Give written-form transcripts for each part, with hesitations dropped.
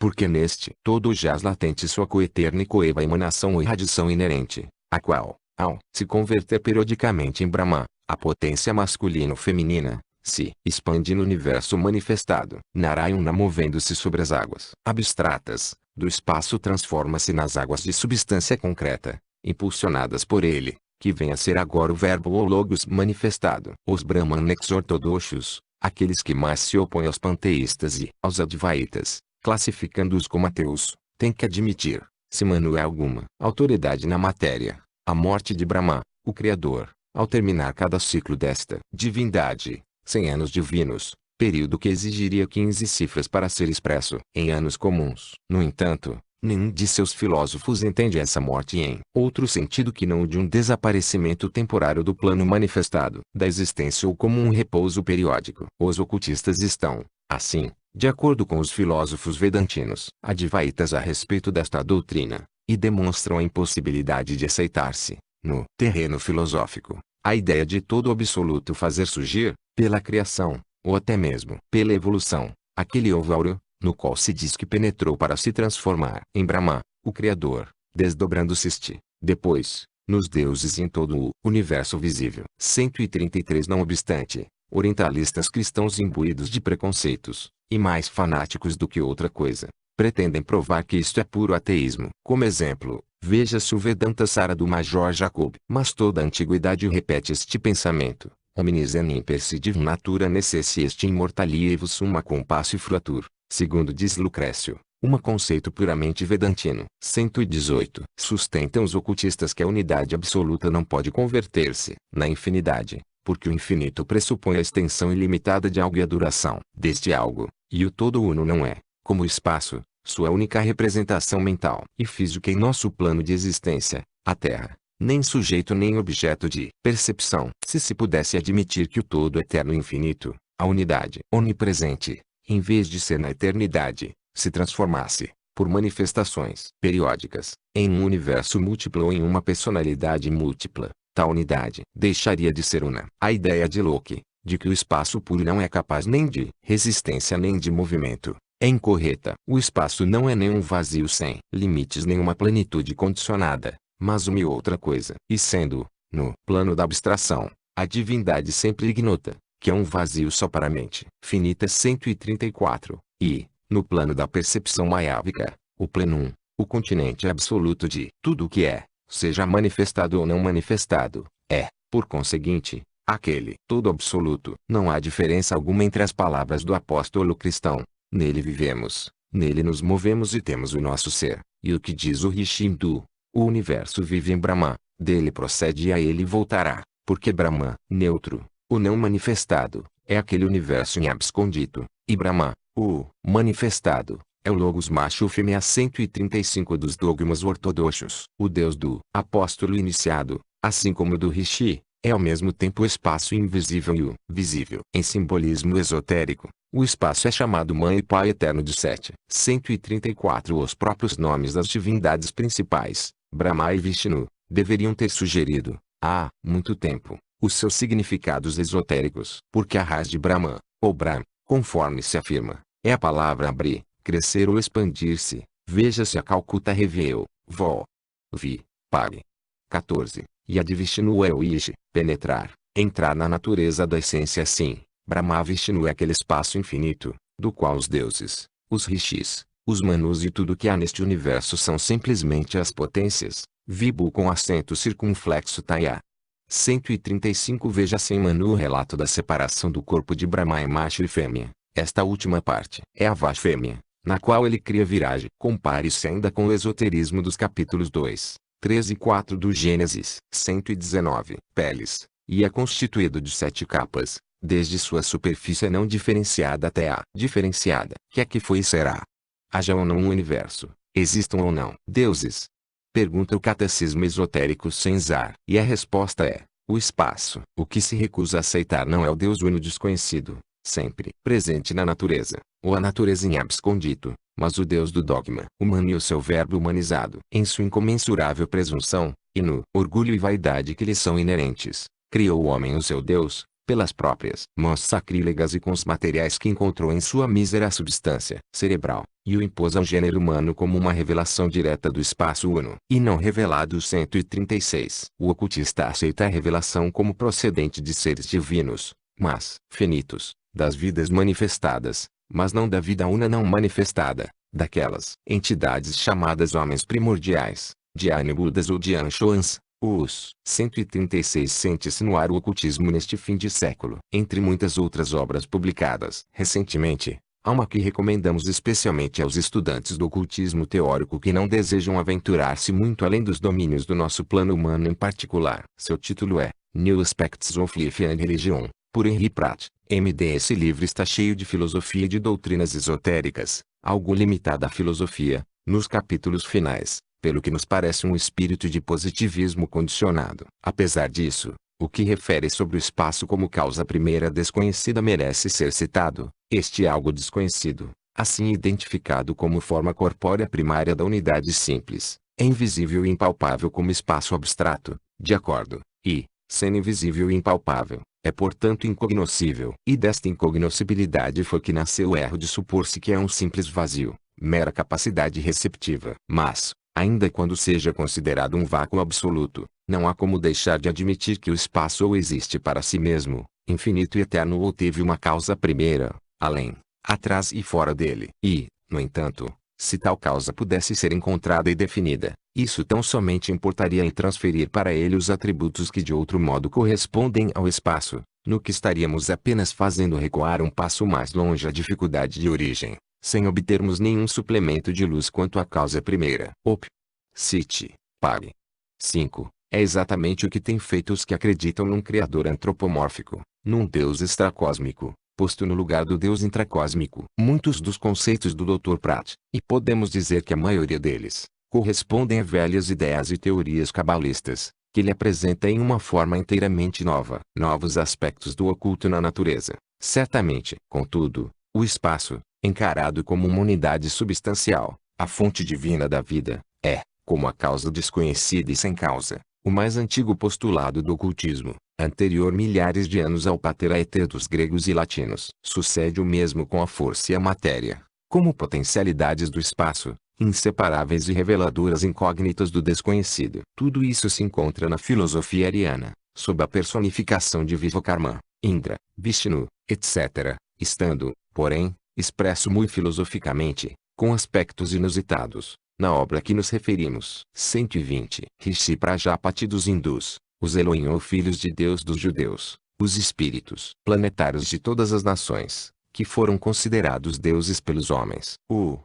porque neste todo jaz latente sua coeterna e coeva emanação ou irradiação inerente, a qual, ao se converter periodicamente em Brahma, a potência masculino-feminina, se expande no universo manifestado. Narayana, movendo-se sobre as águas abstratas do espaço, transforma-se nas águas de substância concreta, impulsionadas por ele, que vem a ser agora o verbo ou logos manifestado. Os brahmanes ortodoxos, aqueles que mais se opõem aos panteístas e aos advaitas, classificando-os como ateus, têm que admitir, se não há alguma autoridade na matéria, a morte de Brahma, o Criador, ao terminar cada ciclo desta divindade, 100 anos divinos, período que exigiria 15 cifras para ser expresso em anos comuns. No entanto, nenhum de seus filósofos entende essa morte em outro sentido que não o de um desaparecimento temporário do plano manifestado da existência ou como um repouso periódico. Os ocultistas estão, assim, de acordo com os filósofos vedantinos, advaitas a respeito desta doutrina, e demonstram a impossibilidade de aceitar-se, no terreno filosófico, a ideia de todo absoluto fazer surgir, pela criação, ou até mesmo pela evolução, aquele ovo áureo, no qual se diz que penetrou para se transformar em Brahma, o Criador, desdobrando-se depois, nos deuses e em todo o universo visível. 133. Não obstante, orientalistas cristãos imbuídos de preconceitos, e mais fanáticos do que outra coisa, pretendem provar que isto é puro ateísmo. Como exemplo, veja-se o Vedanta Sara do Major Jacob. Mas toda a antiguidade repete este pensamento. Hominis enim persidiv natura necessiest immortalievus summa compassio fruatur, segundo diz Lucrécio, conceito puramente vedantino. 118. Sustentam os ocultistas que a unidade absoluta não pode converter-se na infinidade, porque o infinito pressupõe a extensão ilimitada de algo e a duração deste algo, e o todo uno não é, como o espaço, sua única representação mental e física em nosso plano de existência, a Terra, nem sujeito nem objeto de percepção. Se pudesse admitir que o todo eterno e infinito, a unidade onipresente, em vez de ser na eternidade, se transformasse, por manifestações periódicas, em um universo múltiplo ou em uma personalidade múltipla, tal unidade deixaria de ser una. A ideia de Locke, de que o espaço puro não é capaz nem de resistência nem de movimento, é incorreta. O espaço não é nenhum vazio sem limites nem uma plenitude condicionada, mas uma e outra coisa. E sendo, no plano da abstração, a divindade sempre ignota, que é um vazio só para a mente finita. 134. E, no plano da percepção maiávica, o plenum, o continente absoluto de tudo o que é, seja manifestado ou não manifestado, é, por conseguinte, aquele todo absoluto. Não há diferença alguma entre as palavras do apóstolo cristão. Nele vivemos, nele nos movemos e temos o nosso ser. E o que diz o Rishi hindu? O universo vive em Brahma, dele procede e a ele voltará, porque Brahma, neutro, o não manifestado, é aquele universo em abscondito, e Brahma, o manifestado, é o logos macho fêmea. 135 dos dogmas ortodoxos. O Deus do apóstolo iniciado, assim como o do Rishi, é ao mesmo tempo o espaço invisível e o visível. Em simbolismo esotérico, o espaço é chamado Mãe e Pai eterno de Sete. 134. Os próprios nomes das divindades principais, Brahma e Vishnu, deveriam ter sugerido, há muito tempo, os seus significados esotéricos. Porque a raiz de Brahman, ou Brahm, conforme se afirma, é a palavra abrir, crescer ou expandir-se. Veja-se a Calcutta Review, Vol. Vi. Pag. 14. E a de Vishnu é o Ish, penetrar, entrar na natureza da essência. Assim, Brahma Vishnu é aquele espaço infinito, do qual os deuses, os rishis, os manus e tudo que há neste universo são simplesmente as potências. Vibhu com acento circunflexo Taya. 135. Veja-se em Manu o relato da separação do corpo de Brahma em macho e fêmea. Esta última parte é a Vashfêmea, na qual ele cria Viraj. Compare-se ainda com o esoterismo dos capítulos 2, 3 e 4 do Gênesis. 119. Peles, e é constituído de 7 capas, desde sua superfície não diferenciada até a diferenciada, que é que foi e será. Haja ou não um universo, existam ou não deuses? Pergunta o catecismo esotérico Senzar. E a resposta é, o espaço. O que se recusa a aceitar não é o Deus uno desconhecido, sempre presente na natureza, ou a natureza em abscondito, mas o Deus do dogma humano e o seu verbo humanizado. Em sua incomensurável presunção, e no orgulho e vaidade que lhe são inerentes, criou o homem o seu Deus, pelas próprias mãos sacrílegas e com os materiais que encontrou em sua mísera substância cerebral. e o impôs ao gênero humano como uma revelação direta do espaço uno e não revelado. 136. O ocultista aceita a revelação como procedente de seres divinos, mas finitos, das vidas manifestadas, mas não da vida una não manifestada, daquelas entidades chamadas homens primordiais, Dhyani Budas ou Dhyan Shoans. Os 136 sente-se no ar o ocultismo neste fim de século. Entre muitas outras obras publicadas recentemente, há uma que recomendamos especialmente aos estudantes do ocultismo teórico que não desejam aventurar-se muito além dos domínios do nosso plano humano em particular. Seu título é New Aspects of Life and Religion, por Henry Pratt, M.D. Esse livro está cheio de filosofia e de doutrinas esotéricas, algo limitada à filosofia, nos capítulos finais, pelo que nos parece um espírito de positivismo condicionado. Apesar disso, o que refere sobre o espaço como causa primeira desconhecida merece ser citado. Este algo desconhecido, assim identificado como forma corpórea primária da unidade simples, é invisível e impalpável como espaço abstrato, de acordo, e, sendo invisível e impalpável, é portanto incognoscível. E desta incognoscibilidade foi que nasceu o erro de supor-se que é um simples vazio, mera capacidade receptiva. Mas, ainda quando seja considerado um vácuo absoluto, não há como deixar de admitir que o espaço ou existe para si mesmo, infinito e eterno ou teve uma causa primeira, além, atrás e fora dele. E, no entanto, se tal causa pudesse ser encontrada e definida, isso tão somente importaria em transferir para ele os atributos que de outro modo correspondem ao espaço, no que estaríamos apenas fazendo recuar um passo mais longe a dificuldade de origem, sem obtermos nenhum suplemento de luz quanto à causa primeira. Op. Cite. Pag. 5. É exatamente o que tem feito os que acreditam num criador antropomórfico, num Deus extracósmico, posto no lugar do Deus intracósmico. Muitos dos conceitos do Dr. Pratt, e podemos dizer que a maioria deles, correspondem a velhas ideias e teorias cabalistas, que ele apresenta em uma forma inteiramente nova. Novos aspectos do oculto na natureza. Certamente, contudo, o espaço, encarado como uma unidade substancial, a fonte divina da vida, é, como a causa desconhecida e sem causa, o mais antigo postulado do ocultismo, anterior milhares de anos ao pater aeter dos gregos e latinos. Sucede o mesmo com a força e a matéria, como potencialidades do espaço, inseparáveis e reveladoras incógnitas do desconhecido. Tudo isso se encontra na filosofia ariana, sob a personificação de Vishvakarma, Indra, Vishnu, etc., estando, porém, expresso muito filosoficamente, com aspectos inusitados, na obra a que nos referimos. 120. Rishi Prajapati dos hindus, os Elohim ou filhos de Deus dos judeus, os espíritos planetários de todas as nações, que foram considerados deuses pelos homens. O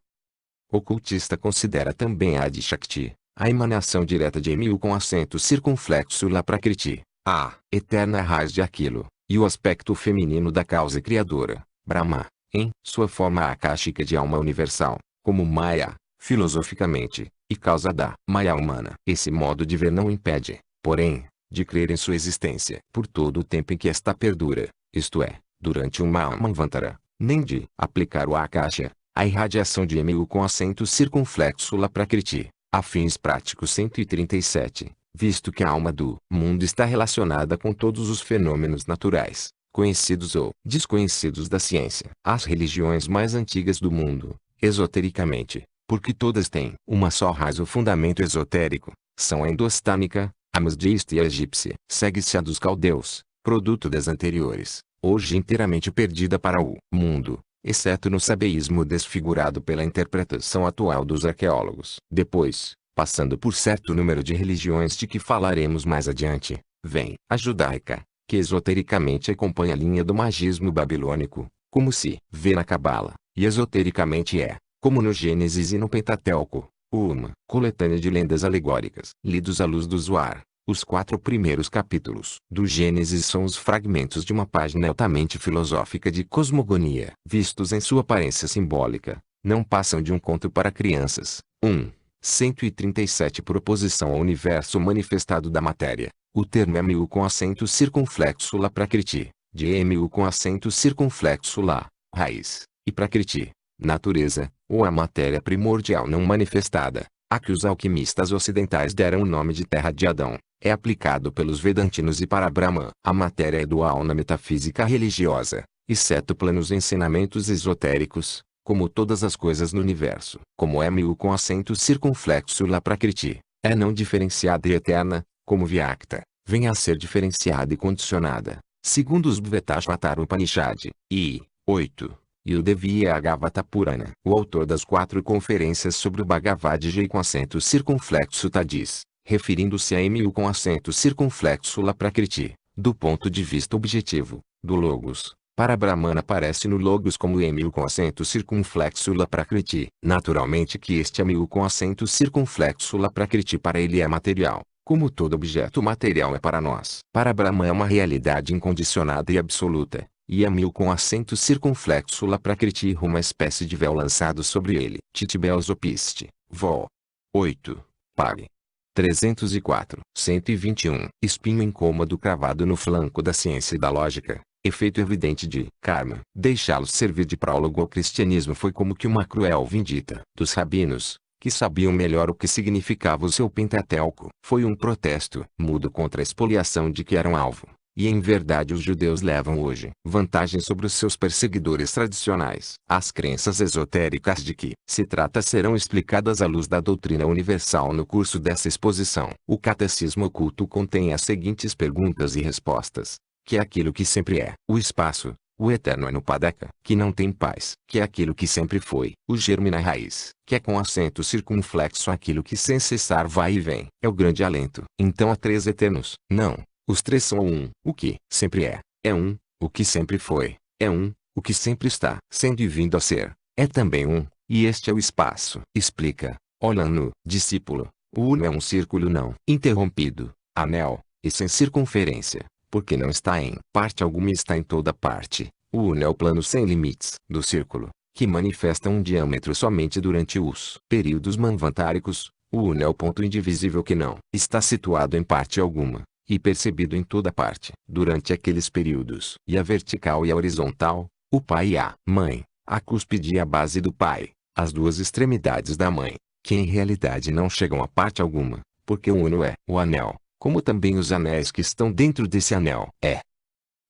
ocultista considera também a Adi Shakti, a emanação direta de Emu com acento circunflexo lá Prakriti, a eterna raiz de aquilo, e o aspecto feminino da causa criadora, Brahma, em sua forma akáshica de alma universal, como Maya, filosoficamente, e causa da Maya humana. Esse modo de ver não impede, porém, de crer em sua existência por todo o tempo em que esta perdura, isto é, durante um Mahamanvantara, nem de aplicar o Akasha, a irradiação de Emu com acento circunflexo lá Prakriti, a fins práticos. 137, visto que a alma do mundo está relacionada com todos os fenômenos naturais, conhecidos ou desconhecidos da ciência. As religiões mais antigas do mundo, esotericamente, porque todas têm uma só raiz ou fundamento esotérico, são a endostâmica, a masdeísta e a egípcia. Segue-se a dos caldeus, produto das anteriores, hoje inteiramente perdida para o mundo, exceto no sabeísmo desfigurado pela interpretação atual dos arqueólogos. Depois, passando por certo número de religiões de que falaremos mais adiante, vem a judaica, que esotericamente acompanha a linha do magismo babilônico, como se vê na Cabala, e esotericamente é, como no Gênesis e no Pentateuco, uma coletânea de lendas alegóricas. Lidos à luz do Zohar, os 4 primeiros capítulos do Gênesis são os fragmentos de uma página altamente filosófica de cosmogonia. Vistos em sua aparência simbólica, não passam de um conto para crianças. 137 Proposição ao universo manifestado da matéria. O termo é Mu com acento circunflexo lá Prakriti, de Mu com acento circunflexo lá, raiz, e Prakriti, natureza, ou a matéria primordial não manifestada, a que os alquimistas ocidentais deram o nome de terra de Adão, é aplicado pelos Vedantinos e para Brahma. A matéria é dual na metafísica religiosa, exceto planos ensinamentos esotéricos, como todas as coisas no universo. Como é Mu com acento circunflexo lá Prakriti, é não diferenciada e eterna, como Vyakta, vem a ser diferenciada e condicionada, segundo os Bhvetashvatara Upanishad. E 8. E o Devya Purana. O autor das 4 conferências sobre o Bhagavad Gita com acento circunflexo diz, referindo-se a Mu com acento circunflexo lá Prakriti, do ponto de vista objetivo, do Logos. Para Brahmana aparece no Logos como Mu com acento circunflexo lá Prakriti. Naturalmente que este Mu com acento circunflexo lá Prakriti para ele é material, como todo objeto material é para nós. Para Brahma é uma realidade incondicionada e absoluta, e Mu com acento circunflexo lá Prakriti uma espécie de véu lançado sobre ele. Titibelsopiste, Vol. 8. Pag. 304. 121. Espinho incômodo cravado no flanco da ciência e da lógica. Efeito evidente de karma. Deixá-los servir de prólogo ao cristianismo foi como que uma cruel vindita dos rabinos, que sabiam melhor o que significava o seu Pentateuco. Foi um protesto mudo contra a expoliação de que eram alvo. E em verdade os judeus levam hoje vantagem sobre os seus perseguidores tradicionais. As crenças esotéricas de que se trata serão explicadas à luz da doutrina universal no curso dessa exposição. O Catecismo Oculto contém as seguintes perguntas e respostas. Que é aquilo que sempre é, o espaço, o eterno Anupadaka, que não tem paz, que é aquilo que sempre foi, o germe na raiz, que é com acento circunflexo aquilo que sem cessar vai e vem, é o grande alento. Então há 3 eternos? Não. Os 3 são um. O que sempre é um. O que sempre foi, é um. O que sempre está sendo e vindo a ser, é também um. E este é o espaço. Explica, Olano, discípulo. O uno é um círculo não interrompido, anel, e sem circunferência, porque não está em parte alguma e está em toda parte. O uno é o plano sem limites do círculo, que manifesta um diâmetro somente durante os períodos manvantáricos. O uno é o ponto indivisível que não está situado em parte alguma, e percebido em toda parte, durante aqueles períodos. E a vertical e a horizontal, o pai e a mãe, a cúspide e a base do pai, as 2 extremidades da mãe, que em realidade não chegam a parte alguma, porque o uno é o anel, como também os anéis que estão dentro desse anel.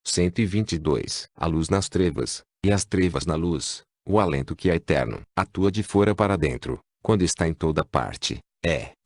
122. A luz nas trevas, e as trevas na luz, o alento que é eterno, atua de fora para dentro, quando está em toda parte,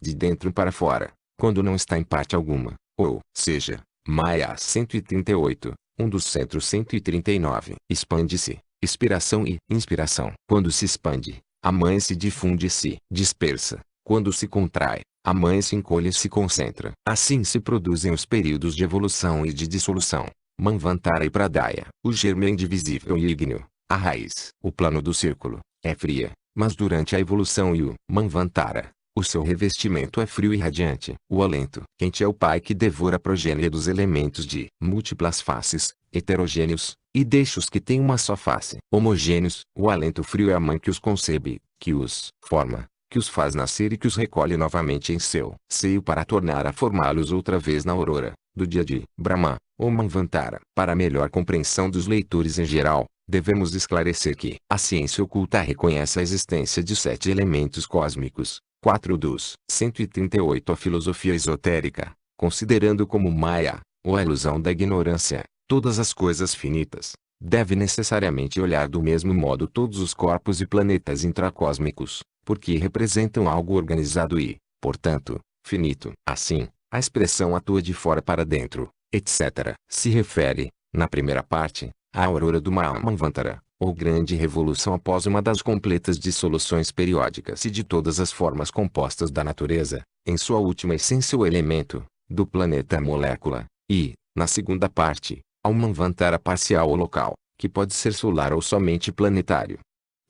de dentro para fora, quando não está em parte alguma. Ou seja, Maya 138, um dos centros 139. Expande-se, expiração e inspiração. Quando se expande, a mãe se difunde e se dispersa. Quando se contrai, a mãe se encolhe e se concentra. Assim se produzem os períodos de evolução e de dissolução. Manvantara e Pradaya. O germe é indivisível e ígneo, a raiz. O plano do círculo é fria, mas durante a evolução e o Manvantara, o seu revestimento é frio e radiante. O alento quente é o pai que devora a progênie dos elementos de múltiplas faces, heterogêneos, e deixa os que têm uma só face. Homogêneos, o alento frio é a mãe que os concebe, que os forma, que os faz nascer e que os recolhe novamente em seu seio para tornar a formá-los outra vez na aurora do dia de Brahma, ou Manvantara. Para melhor compreensão dos leitores em geral, devemos esclarecer que a ciência oculta reconhece a existência de 7 elementos cósmicos, 4 dos 138 a filosofia esotérica, considerando como Maya, ou a ilusão da ignorância, todas as coisas finitas. Deve necessariamente olhar do mesmo modo todos os corpos e planetas intracósmicos, porque representam algo organizado e, portanto, finito. Assim, a expressão atua de fora para dentro, etc. Se refere, na primeira parte, à aurora do Manvantara, ou grande revolução após uma das completas dissoluções periódicas e de todas as formas compostas da natureza, em sua última essência o elemento, do planeta molécula, e, na segunda parte, ao Manvantara parcial ou local, que pode ser solar ou somente planetário.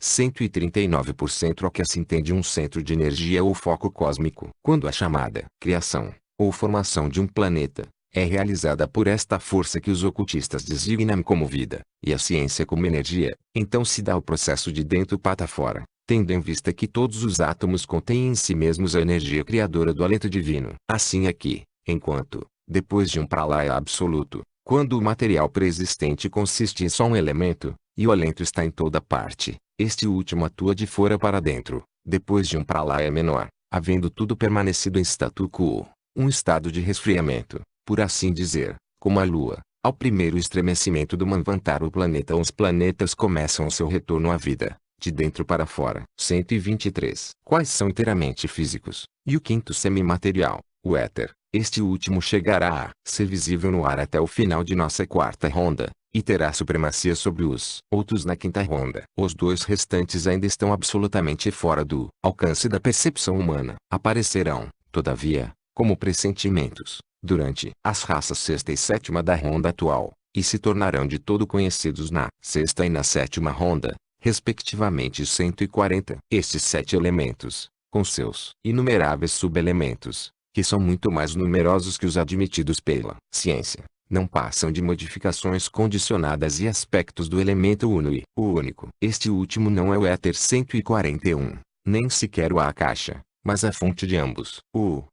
139% ao que se entende um centro de energia ou foco cósmico. Quando a chamada criação, ou formação de um planeta, é realizada por esta força que os ocultistas designam como vida, e a ciência como energia, então se dá o processo de dentro para fora, tendo em vista que todos os átomos contêm em si mesmos a energia criadora do alento divino. Assim aqui, enquanto, depois de um pralaya absoluto, quando o material preexistente consiste em só um elemento, e o alento está em toda parte, este último atua de fora para dentro, depois de um pralaya menor, havendo tudo permanecido em statu quo, um estado de resfriamento, por assim dizer, como a Lua. Ao primeiro estremecimento do Manvantara o planeta ou os planetas começam seu retorno à vida, de dentro para fora. 123. Quais são inteiramente físicos? E o quinto semimaterial, o éter. Este último chegará a ser visível no ar até o final de nossa quarta ronda, e terá supremacia sobre os outros na quinta ronda. Os dois restantes ainda estão absolutamente fora do alcance da percepção humana. Aparecerão, todavia, como pressentimentos, durante as raças sexta e sétima da ronda atual, e se tornarão de todo conhecidos na sexta e na sétima ronda, respectivamente 140. Estes 7 elementos, com seus inumeráveis subelementos, que são muito mais numerosos que os admitidos pela ciência, não passam de modificações condicionadas e aspectos do elemento uno e o único. Este último não é o éter 141, nem sequer o Akasha, mas a fonte de ambos. O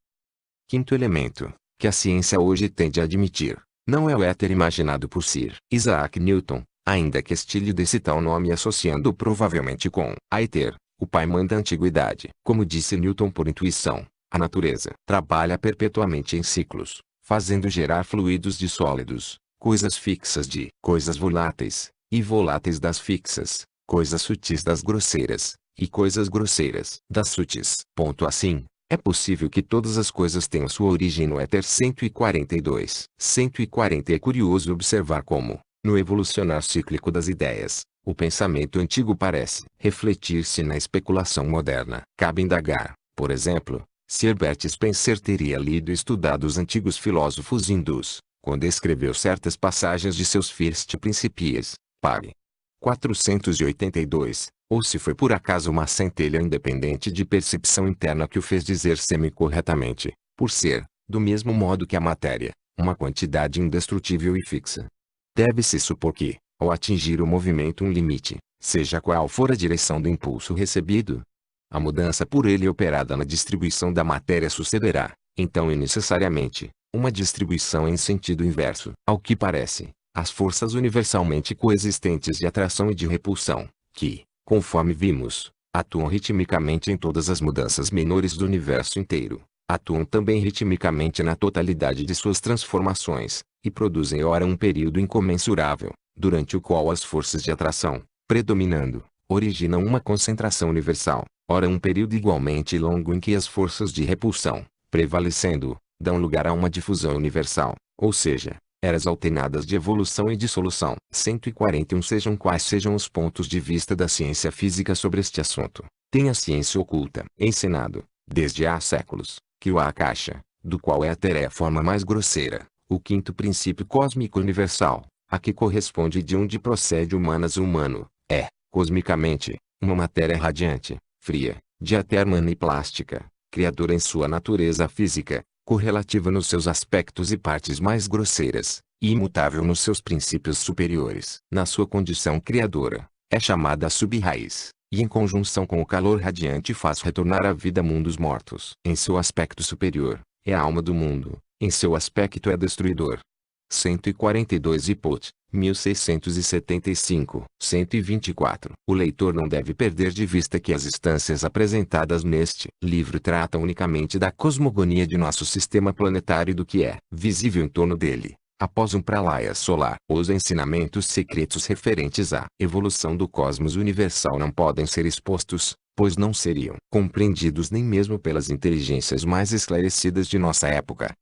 quinto elemento, que a ciência hoje tende a admitir, não é o éter imaginado por Sir Isaac Newton, ainda que este lhe desse tal nome associando-o provavelmente com Aether, o pai-mãe da antiguidade. Como disse Newton por intuição, a natureza trabalha perpetuamente em ciclos, fazendo gerar fluidos de sólidos, coisas fixas de coisas voláteis, e voláteis das fixas, coisas sutis das grosseiras, e coisas grosseiras das sutis. Ponto assim, é possível que todas as coisas tenham sua origem no éter 142. 140 É curioso observar como, no evolucionar cíclico das ideias, o pensamento antigo parece refletir-se na especulação moderna. Cabe indagar, por exemplo, se Herbert Spencer teria lido e estudado os antigos filósofos hindus, quando escreveu certas passagens de seus First Principies, pág. 482, ou se foi por acaso uma centelha independente de percepção interna que o fez dizer semi-corretamente, por ser, do mesmo modo que a matéria, uma quantidade indestrutível e fixa. Deve-se supor que, ao atingir o movimento um limite, seja qual for a direção do impulso recebido, a mudança por ele operada na distribuição da matéria sucederá, então e necessariamente, uma distribuição em sentido inverso. Ao que parece, as forças universalmente coexistentes de atração e de repulsão, que, conforme vimos, atuam ritmicamente em todas as mudanças menores do universo inteiro, atuam também ritmicamente na totalidade de suas transformações, e produzem ora um período incomensurável, durante o qual as forças de atração, predominando, originam uma concentração universal, ora um período igualmente longo em que as forças de repulsão, prevalecendo, dão lugar a uma difusão universal, ou seja, eras alternadas de evolução e dissolução. 141 Sejam quais sejam os pontos de vista da ciência física sobre este assunto, tem a ciência oculta ensinado, desde há séculos, que o Akasha, do qual éter é a forma mais grosseira, o quinto princípio cósmico universal, a que corresponde e de onde procede o humano, é, cosmicamente, uma matéria radiante, fria, diatermana e plástica, criadora em sua natureza física, correlativa nos seus aspectos e partes mais grosseiras, e imutável nos seus princípios superiores. Na sua condição criadora, é chamada sub-raiz, e em conjunção com o calor radiante faz retornar à vida mundos mortos. Em seu aspecto superior, é a alma do mundo, em seu aspecto é destruidor. 142 Ipot, 1675. 124. O leitor não deve perder de vista que as instâncias apresentadas neste livro tratam unicamente da cosmogonia de nosso sistema planetário e do que é visível em torno dele, após um pralaya solar. Os ensinamentos secretos referentes à evolução do cosmos universal não podem ser expostos, pois não seriam compreendidos nem mesmo pelas inteligências mais esclarecidas de nossa época.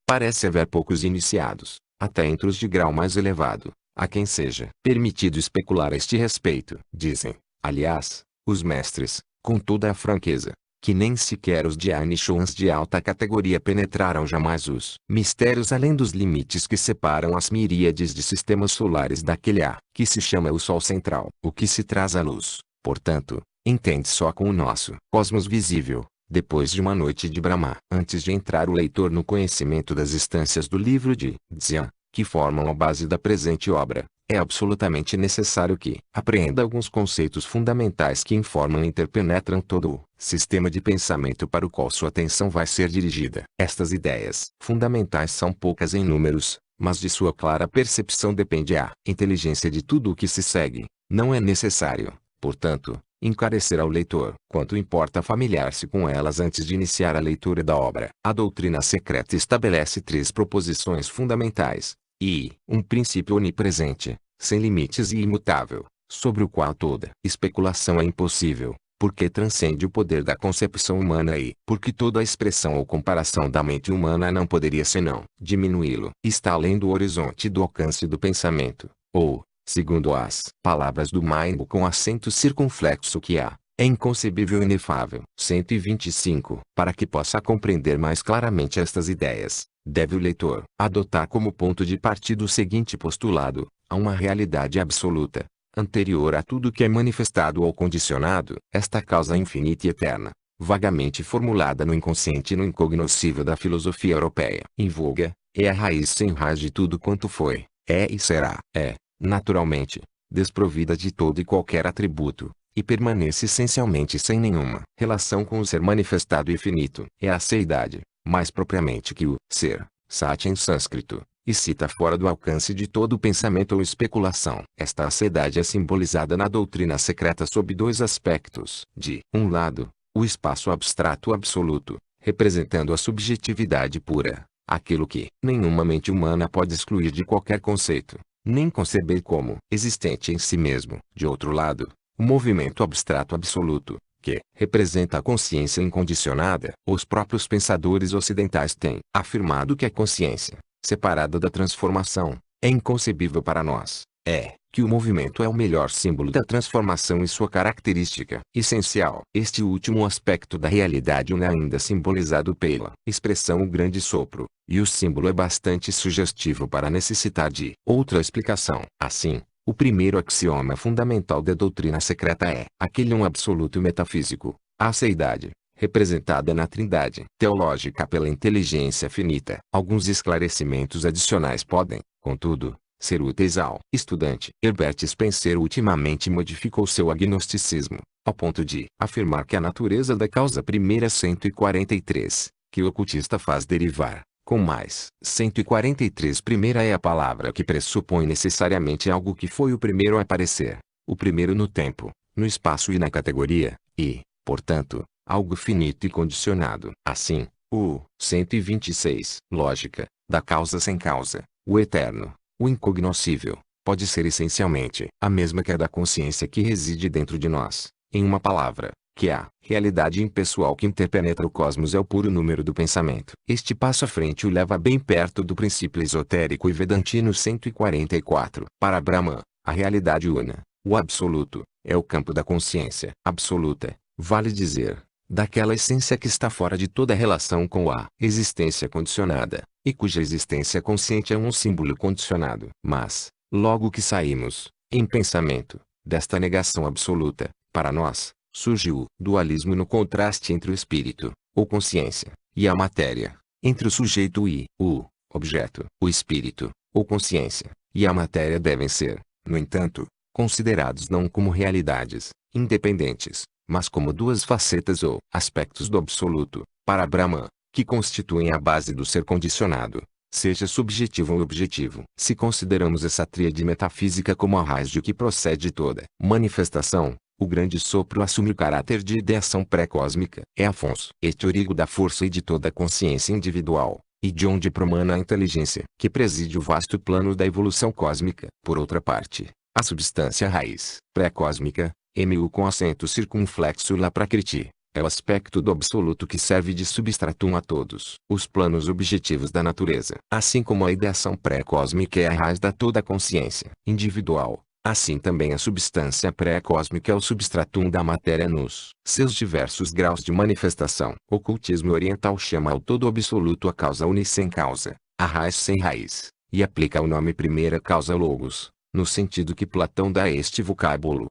Parece haver poucos iniciados, até entre os de grau mais elevado, a quem seja permitido especular a este respeito. Dizem, aliás, os mestres, com toda a franqueza, que nem sequer os Dhyanichans de alta categoria penetraram jamais os mistérios além dos limites que separam as miríades de sistemas solares daquele A, que se chama o Sol Central. O que se traz à luz, portanto, entende só com o nosso cosmos visível, depois de uma noite de Brahma. Antes de entrar o leitor no conhecimento das instâncias do livro de Dzyan, que formam a base da presente obra, é absolutamente necessário que apreenda alguns conceitos fundamentais que informam e interpenetram todo o sistema de pensamento para o qual sua atenção vai ser dirigida. Estas ideias fundamentais são poucas em números, mas de sua clara percepção depende a inteligência de tudo o que se segue. Não é necessário, portanto, encarecer ao leitor quanto importa familiar-se com elas antes de iniciar a leitura da obra. A doutrina secreta estabelece 3 proposições fundamentais, e um princípio onipresente, sem limites e imutável, sobre o qual toda especulação é impossível, porque transcende o poder da concepção humana e porque toda expressão ou comparação da mente humana não poderia senão diminuí-lo. Está além do horizonte do alcance do pensamento, ou, segundo as palavras do Maimbo com acento circunflexo que há, é inconcebível e inefável. 125. Para que possa compreender mais claramente estas ideias, deve o leitor adotar como ponto de partida o seguinte postulado: há uma realidade absoluta, anterior a tudo que é manifestado ou condicionado, esta causa infinita e eterna, vagamente formulada no inconsciente e no incognoscível da filosofia europeia em voga, é a raiz sem raiz de tudo quanto foi, é e será. É, naturalmente, desprovida de todo e qualquer atributo, e permanece essencialmente sem nenhuma relação com o ser manifestado e finito. É a seidade, mais propriamente que o ser, sati em sânscrito, e cita fora do alcance de todo pensamento ou especulação. Esta aceidade é simbolizada na doutrina secreta sob dois aspectos. De um lado, o espaço abstrato absoluto, representando a subjetividade pura, aquilo que nenhuma mente humana pode excluir de qualquer conceito, nem conceber como existente em si mesmo. De outro lado, o movimento abstrato absoluto, que representa a consciência incondicionada. Os próprios pensadores ocidentais têm afirmado que a consciência, separada da transformação, é inconcebível para nós. É que o movimento é o melhor símbolo da transformação e sua característica essencial. Este último aspecto da realidade é ainda simbolizado pela expressão o grande sopro, e o símbolo é bastante sugestivo para necessitar de outra explicação. Assim, o primeiro axioma fundamental da doutrina secreta é aquele um absoluto metafísico, a seidade, representada na trindade teológica pela inteligência finita. Alguns esclarecimentos adicionais podem, contudo, ser úteis ao estudante. Herbert Spencer ultimamente modificou seu agnosticismo, ao ponto de afirmar que a natureza da causa primeira 143, que o ocultista faz derivar, com mais 143 primeira é a palavra que pressupõe necessariamente algo que foi o primeiro a aparecer, o primeiro no tempo, no espaço e na categoria, e, portanto, algo finito e condicionado. Assim, o 126, lógica, da causa sem causa, o eterno, o incognoscível, pode ser essencialmente a mesma que a da consciência que reside dentro de nós. Em uma palavra, que a realidade impessoal que interpenetra o cosmos é o puro número do pensamento. Este passo à frente o leva bem perto do princípio esotérico e vedantino 144. Para Brahman, a realidade una, o absoluto, é o campo da consciência absoluta, vale dizer, daquela essência que está fora de toda relação com a existência condicionada, e cuja existência consciente é um símbolo condicionado. Mas, logo que saímos, em pensamento, desta negação absoluta, para nós, surge o dualismo no contraste entre o espírito, ou consciência, e a matéria, entre o sujeito e o objeto. O espírito, ou consciência, e a matéria devem ser, no entanto, considerados não como realidades independentes, mas como duas facetas ou aspectos do absoluto, para Brahman, que constituem a base do ser condicionado, seja subjetivo ou objetivo. Se consideramos essa tríade metafísica como a raiz de que procede toda manifestação, o grande sopro assume o caráter de ideação pré-cósmica. É Afonso, este origo da força e de toda a consciência individual, e de onde promana a inteligência, que preside o vasto plano da evolução cósmica. Por outra parte, a substância raiz, pré-cósmica, mu com acento circunflexo lá prakriti, é o aspecto do absoluto que serve de substratum a todos os planos objetivos da natureza. Assim como a ideação pré-cósmica é a raiz da toda a consciência individual, assim também a substância pré-cósmica é o substratum da matéria nos seus diversos graus de manifestação. O ocultismo oriental chama ao todo absoluto a causa uni sem causa, a raiz sem raiz, e aplica o nome primeira causa logos, no sentido que Platão dá a este vocábulo.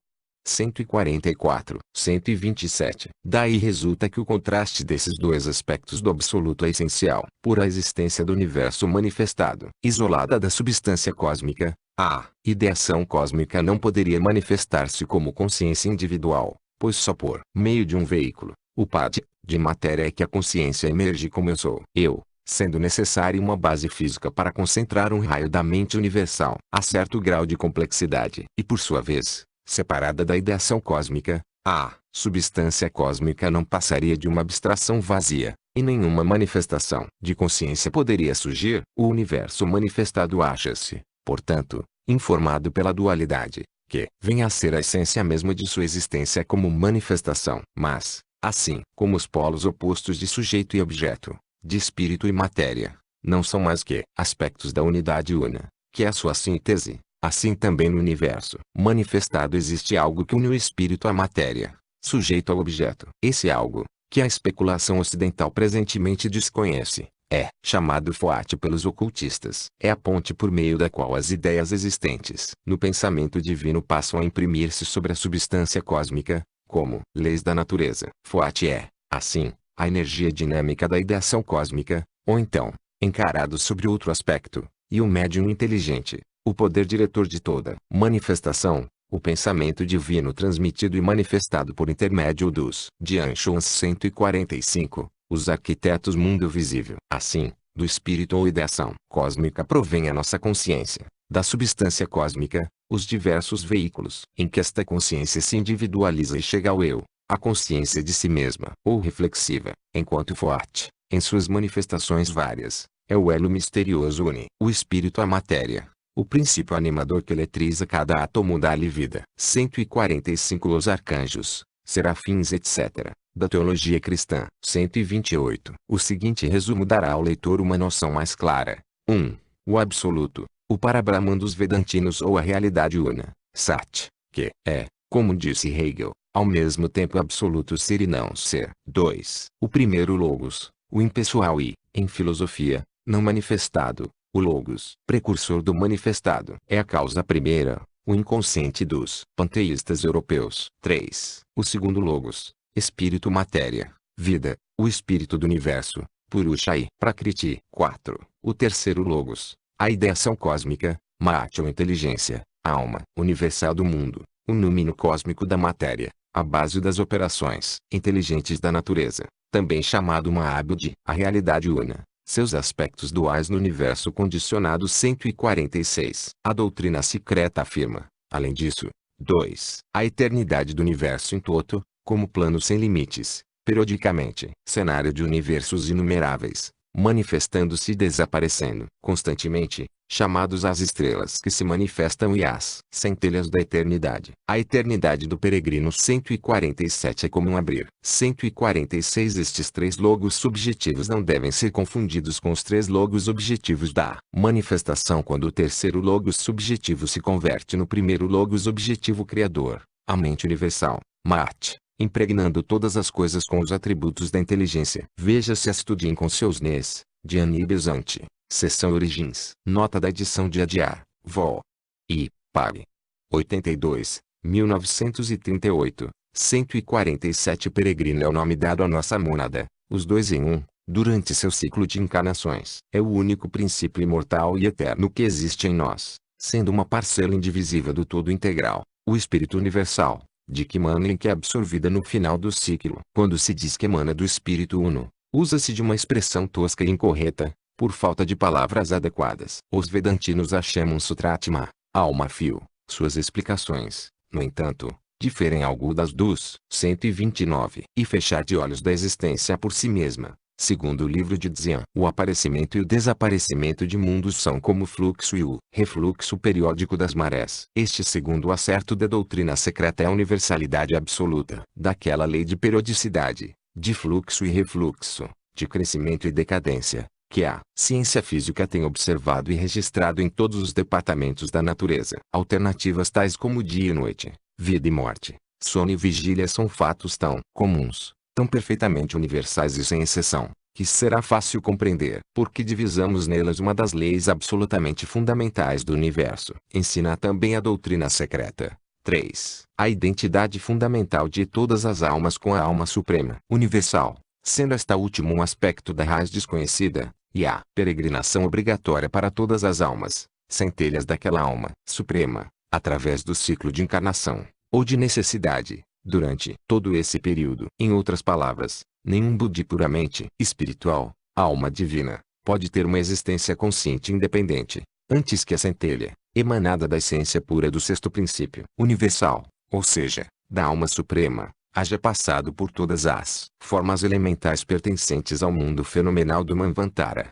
144, 127. Daí resulta que o contraste desses dois aspectos do absoluto é essencial. Por a existência do universo manifestado, isolada da substância cósmica, a ideação cósmica não poderia manifestar-se como consciência individual, pois só por meio de um veículo, o pad, de matéria é que a consciência emerge como eu sou. Eu, sendo necessária uma base física para concentrar um raio da mente universal a certo grau de complexidade. E por sua vez, separada da ideação cósmica, a substância cósmica não passaria de uma abstração vazia, e nenhuma manifestação de consciência poderia surgir. O universo manifestado acha-se, portanto, informado pela dualidade, que vem a ser a essência mesma de sua existência como manifestação. Mas, assim como os polos opostos de sujeito e objeto, de espírito e matéria, não são mais que aspectos da unidade una, que é a sua síntese, assim também no universo manifestado existe algo que une o espírito à matéria, sujeito ao objeto. Esse algo, que a especulação ocidental presentemente desconhece, é chamado Foat pelos ocultistas. É a ponte por meio da qual as ideias existentes no pensamento divino passam a imprimir-se sobre a substância cósmica, como leis da natureza. Foat é, assim, a energia dinâmica da ideação cósmica, ou então, encarado sobre outro aspecto, e o médium inteligente, o poder diretor de toda manifestação, o pensamento divino transmitido e manifestado por intermédio dos Dianchons 145, os arquitetos mundo visível. Assim, do espírito ou ideação cósmica provém a nossa consciência, da substância cósmica, os diversos veículos em que esta consciência se individualiza e chega ao eu, a consciência de si mesma, ou reflexiva, enquanto Foat, em suas manifestações várias, é o elo misterioso une o espírito à matéria, o princípio animador que eletriza cada átomo dá-lhe vida. 145 Os arcanjos, serafins etc., da teologia cristã. 128 O seguinte resumo dará ao leitor uma noção mais clara. 1. O absoluto, o Parabrahman dos Vedantinos ou a realidade una, Sat, que é, como disse Hegel, ao mesmo tempo absoluto ser e não ser. 2. O primeiro Logos, o impessoal e, em filosofia, não manifestado, o Logos, precursor do manifestado, é a causa primeira, o inconsciente dos panteístas europeus. 3. O segundo Logos, espírito matéria, vida, o espírito do universo, Purusha e Prakriti. 4. O terceiro Logos, a ideação cósmica, Maat ou inteligência, alma universal do mundo, o número cósmico da matéria, a base das operações inteligentes da natureza, também chamado Mahabodhi, a realidade una, seus aspectos duais no universo condicionado. 146 A doutrina secreta afirma, além disso, 2. A eternidade do universo em toto, como plano sem limites, periodicamente, cenário de universos inumeráveis, manifestando-se e desaparecendo, constantemente, chamados as estrelas que se manifestam e as centelhas da eternidade. A eternidade do peregrino. 147 É como um abrir. 146 Estes três logos subjetivos não devem ser confundidos com os três logos objetivos da manifestação quando o terceiro logos subjetivo se converte no primeiro logos objetivo criador, a mente universal, Maat, impregnando todas as coisas com os atributos da inteligência. Veja-se Astudin com seus Nes, de Aníbal Ante, seção Origens. Nota da edição de Adyar, Vol. I. Pag. 82, 1938, 147 Peregrino é o nome dado à nossa mônada, os dois em um, durante seu ciclo de encarnações. É o único princípio imortal e eterno que existe em nós, sendo uma parcela indivisível do todo integral, o Espírito Universal, de que emana e que é absorvida no final do ciclo. Quando se diz que emana do Espírito Uno, usa-se de uma expressão tosca e incorreta, por falta de palavras adequadas. Os Vedantinos a chamam Sutratma, alma-fio. Suas explicações, no entanto, diferem algo das dos 129 e fechar de olhos da existência por si mesma. Segundo o livro de Dzyan, o aparecimento e o desaparecimento de mundos são como o fluxo e o refluxo periódico das marés. Este segundo acerto da doutrina secreta é a universalidade absoluta daquela lei de periodicidade, de fluxo e refluxo, de crescimento e decadência, que a ciência física tem observado e registrado em todos os departamentos da natureza. Alternativas tais como dia e noite, vida e morte, sono e vigília são fatos tão comuns, tão perfeitamente universais e sem exceção, que será fácil compreender porque divisamos nelas uma das leis absolutamente fundamentais do universo. Ensina também a doutrina secreta. 3. A identidade fundamental de todas as almas com a alma suprema, universal, sendo esta última um aspecto da raiz desconhecida, e a peregrinação obrigatória para todas as almas, centelhas daquela alma suprema, através do ciclo de encarnação, ou de necessidade, durante todo esse período. Em outras palavras, nenhum Budi puramente espiritual, alma divina, pode ter uma existência consciente independente, antes que a centelha, emanada da essência pura do sexto princípio universal, ou seja, da alma suprema, haja passado por todas as formas elementais pertencentes ao mundo fenomenal do Manvantara,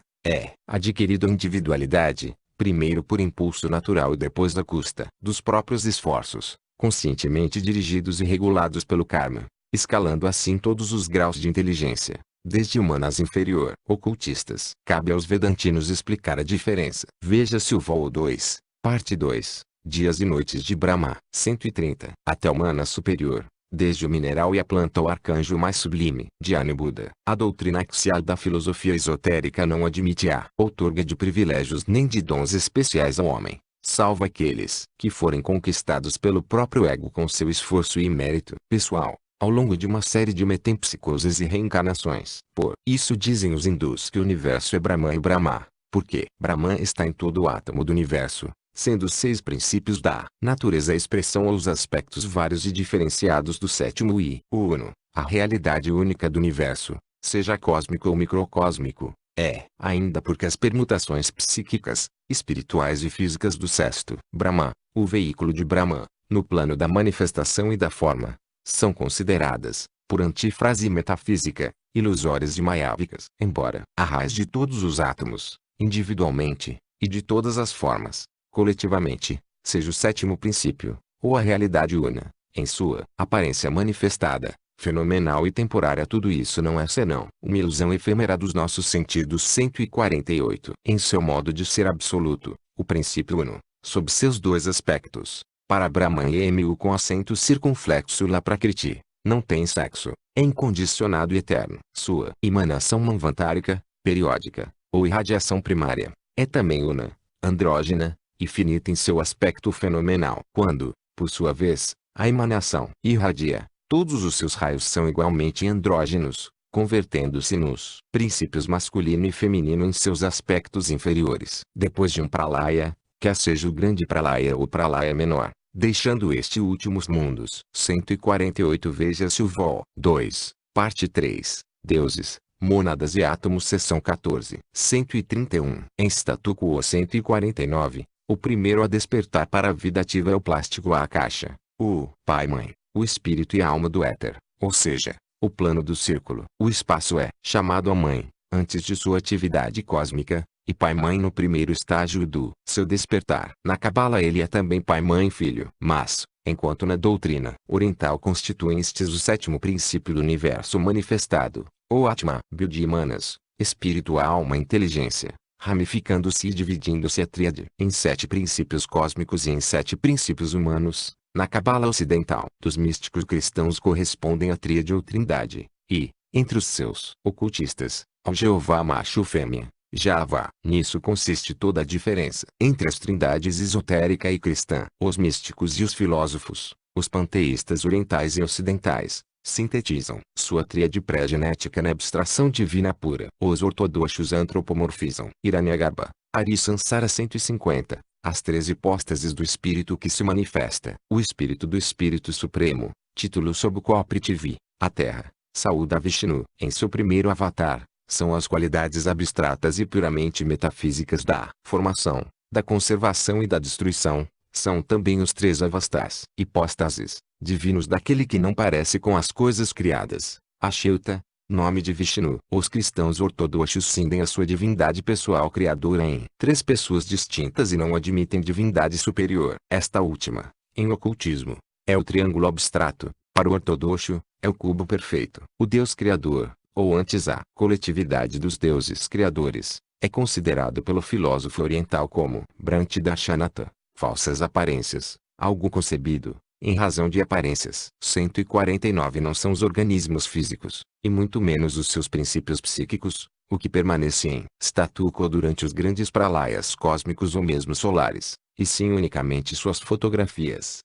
adquirido a individualidade, primeiro por impulso natural e depois à custa dos próprios esforços, conscientemente dirigidos e regulados pelo karma, escalando assim todos os graus de inteligência, desde humanas inferior, ocultistas. Cabe aos vedantinos explicar a diferença. Veja-se o Vol 2, parte 2, Dias e Noites de Brahma, 130, até humana superior, desde o mineral e a planta ao arcanjo mais sublime, Dhyana Buda. A doutrina axial da filosofia esotérica não admite a outorga de privilégios nem de dons especiais ao homem, salvo aqueles que forem conquistados pelo próprio ego com seu esforço e mérito pessoal, ao longo de uma série de metempsicoses e reencarnações. Por isso dizem os hindus que o universo é Brahman e Brahma, porque Brahman está em todo o átomo do universo, sendo os 6 princípios da natureza a expressão ou os aspectos vários e diferenciados do sétimo e o uno, a realidade única do universo, seja cósmico ou microcósmico, é, ainda porque as permutações psíquicas, espirituais e físicas do sexto, Brahman, o veículo de Brahman, no plano da manifestação e da forma, são consideradas, por antífrase metafísica, ilusórias e maiávicas. Embora a raiz de todos os átomos, individualmente, e de todas as formas, coletivamente, seja o sétimo princípio, ou a realidade una, em sua aparência manifestada, fenomenal e temporária, tudo isso não é senão uma ilusão efêmera dos nossos sentidos. 148. Em seu modo de ser absoluto, o princípio uno, sob seus 2 aspectos, para Brahman e Mu com acento circunflexo lá Prakriti, não tem sexo, é incondicionado e eterno. Sua emanação manvantárica, periódica, ou irradiação primária, é também una, andrógena, e finita em seu aspecto fenomenal. Quando, por sua vez, a emanação irradia, todos os seus raios são igualmente andrógenos, convertendo-se nos princípios masculino e feminino em seus aspectos inferiores. Depois de um pralaya, quer seja o grande pralaya ou pralaya menor, deixando este últimos mundos. 148. Veja-se o Vol 2, parte 3, Deuses, Mônadas e Átomos, seção 14. 131. Em statu quo 149, o primeiro a despertar para a vida ativa é o plástico a caixa, o pai-mãe, o espírito e a alma do éter, ou seja, o plano do círculo. O espaço é chamado a mãe, antes de sua atividade cósmica, e pai-mãe no primeiro estágio do seu despertar. Na Cabala ele é também pai, mãe e filho. Mas, enquanto na doutrina oriental constituem estes o sétimo princípio do universo manifestado, ou Atma, Buddhi-manas, espírito, alma, inteligência, ramificando-se e dividindo-se a tríade em 7 princípios cósmicos e em 7 princípios humanos. Na Cabala ocidental, dos místicos cristãos correspondem à tríade ou trindade, e, entre os seus ocultistas, ao Jeová macho fêmea, Javá. Nisso consiste toda a diferença entre as trindades esotérica e cristã. Os místicos e os filósofos, os panteístas orientais e ocidentais, sintetizam sua tríade pré-genética na abstração divina pura. Os ortodoxos antropomorfizam Hiranyagarbha, Ari Sansara. 150. As 3 hipóstases do espírito que se manifesta. O espírito do Espírito Supremo, título sob o qual Prithvi, a terra, saúda Vishnu em seu primeiro avatar, são as qualidades abstratas e puramente metafísicas da formação, da conservação e da destruição. São também os 3 avastas, hipóstases, divinos daquele que não parece com as coisas criadas. Achyuta, nome de Vishnu. Os cristãos ortodoxos cindem a sua divindade pessoal criadora em 3 pessoas distintas e não admitem divindade superior. Esta última, em ocultismo, é o triângulo abstrato. Para o ortodoxo, é o cubo perfeito. O Deus Criador, ou antes a coletividade dos deuses criadores, é considerado pelo filósofo oriental como Bhranti-darshanata, falsas aparências, algo concebido, em razão de aparências. 149 Não são os organismos físicos, e muito menos os seus princípios psíquicos, o que permanece em statu quo durante os grandes pralayas cósmicos ou mesmo solares, e sim unicamente suas fotografias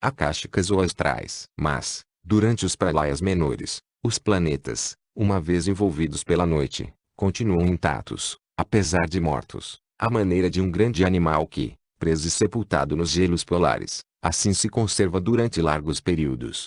akáshicas ou astrais. Mas, durante os pralayas menores, os planetas, uma vez envolvidos pela noite, continuam intactos, apesar de mortos, à maneira de um grande animal que, preso e sepultado nos gelos polares, assim se conserva durante largos períodos.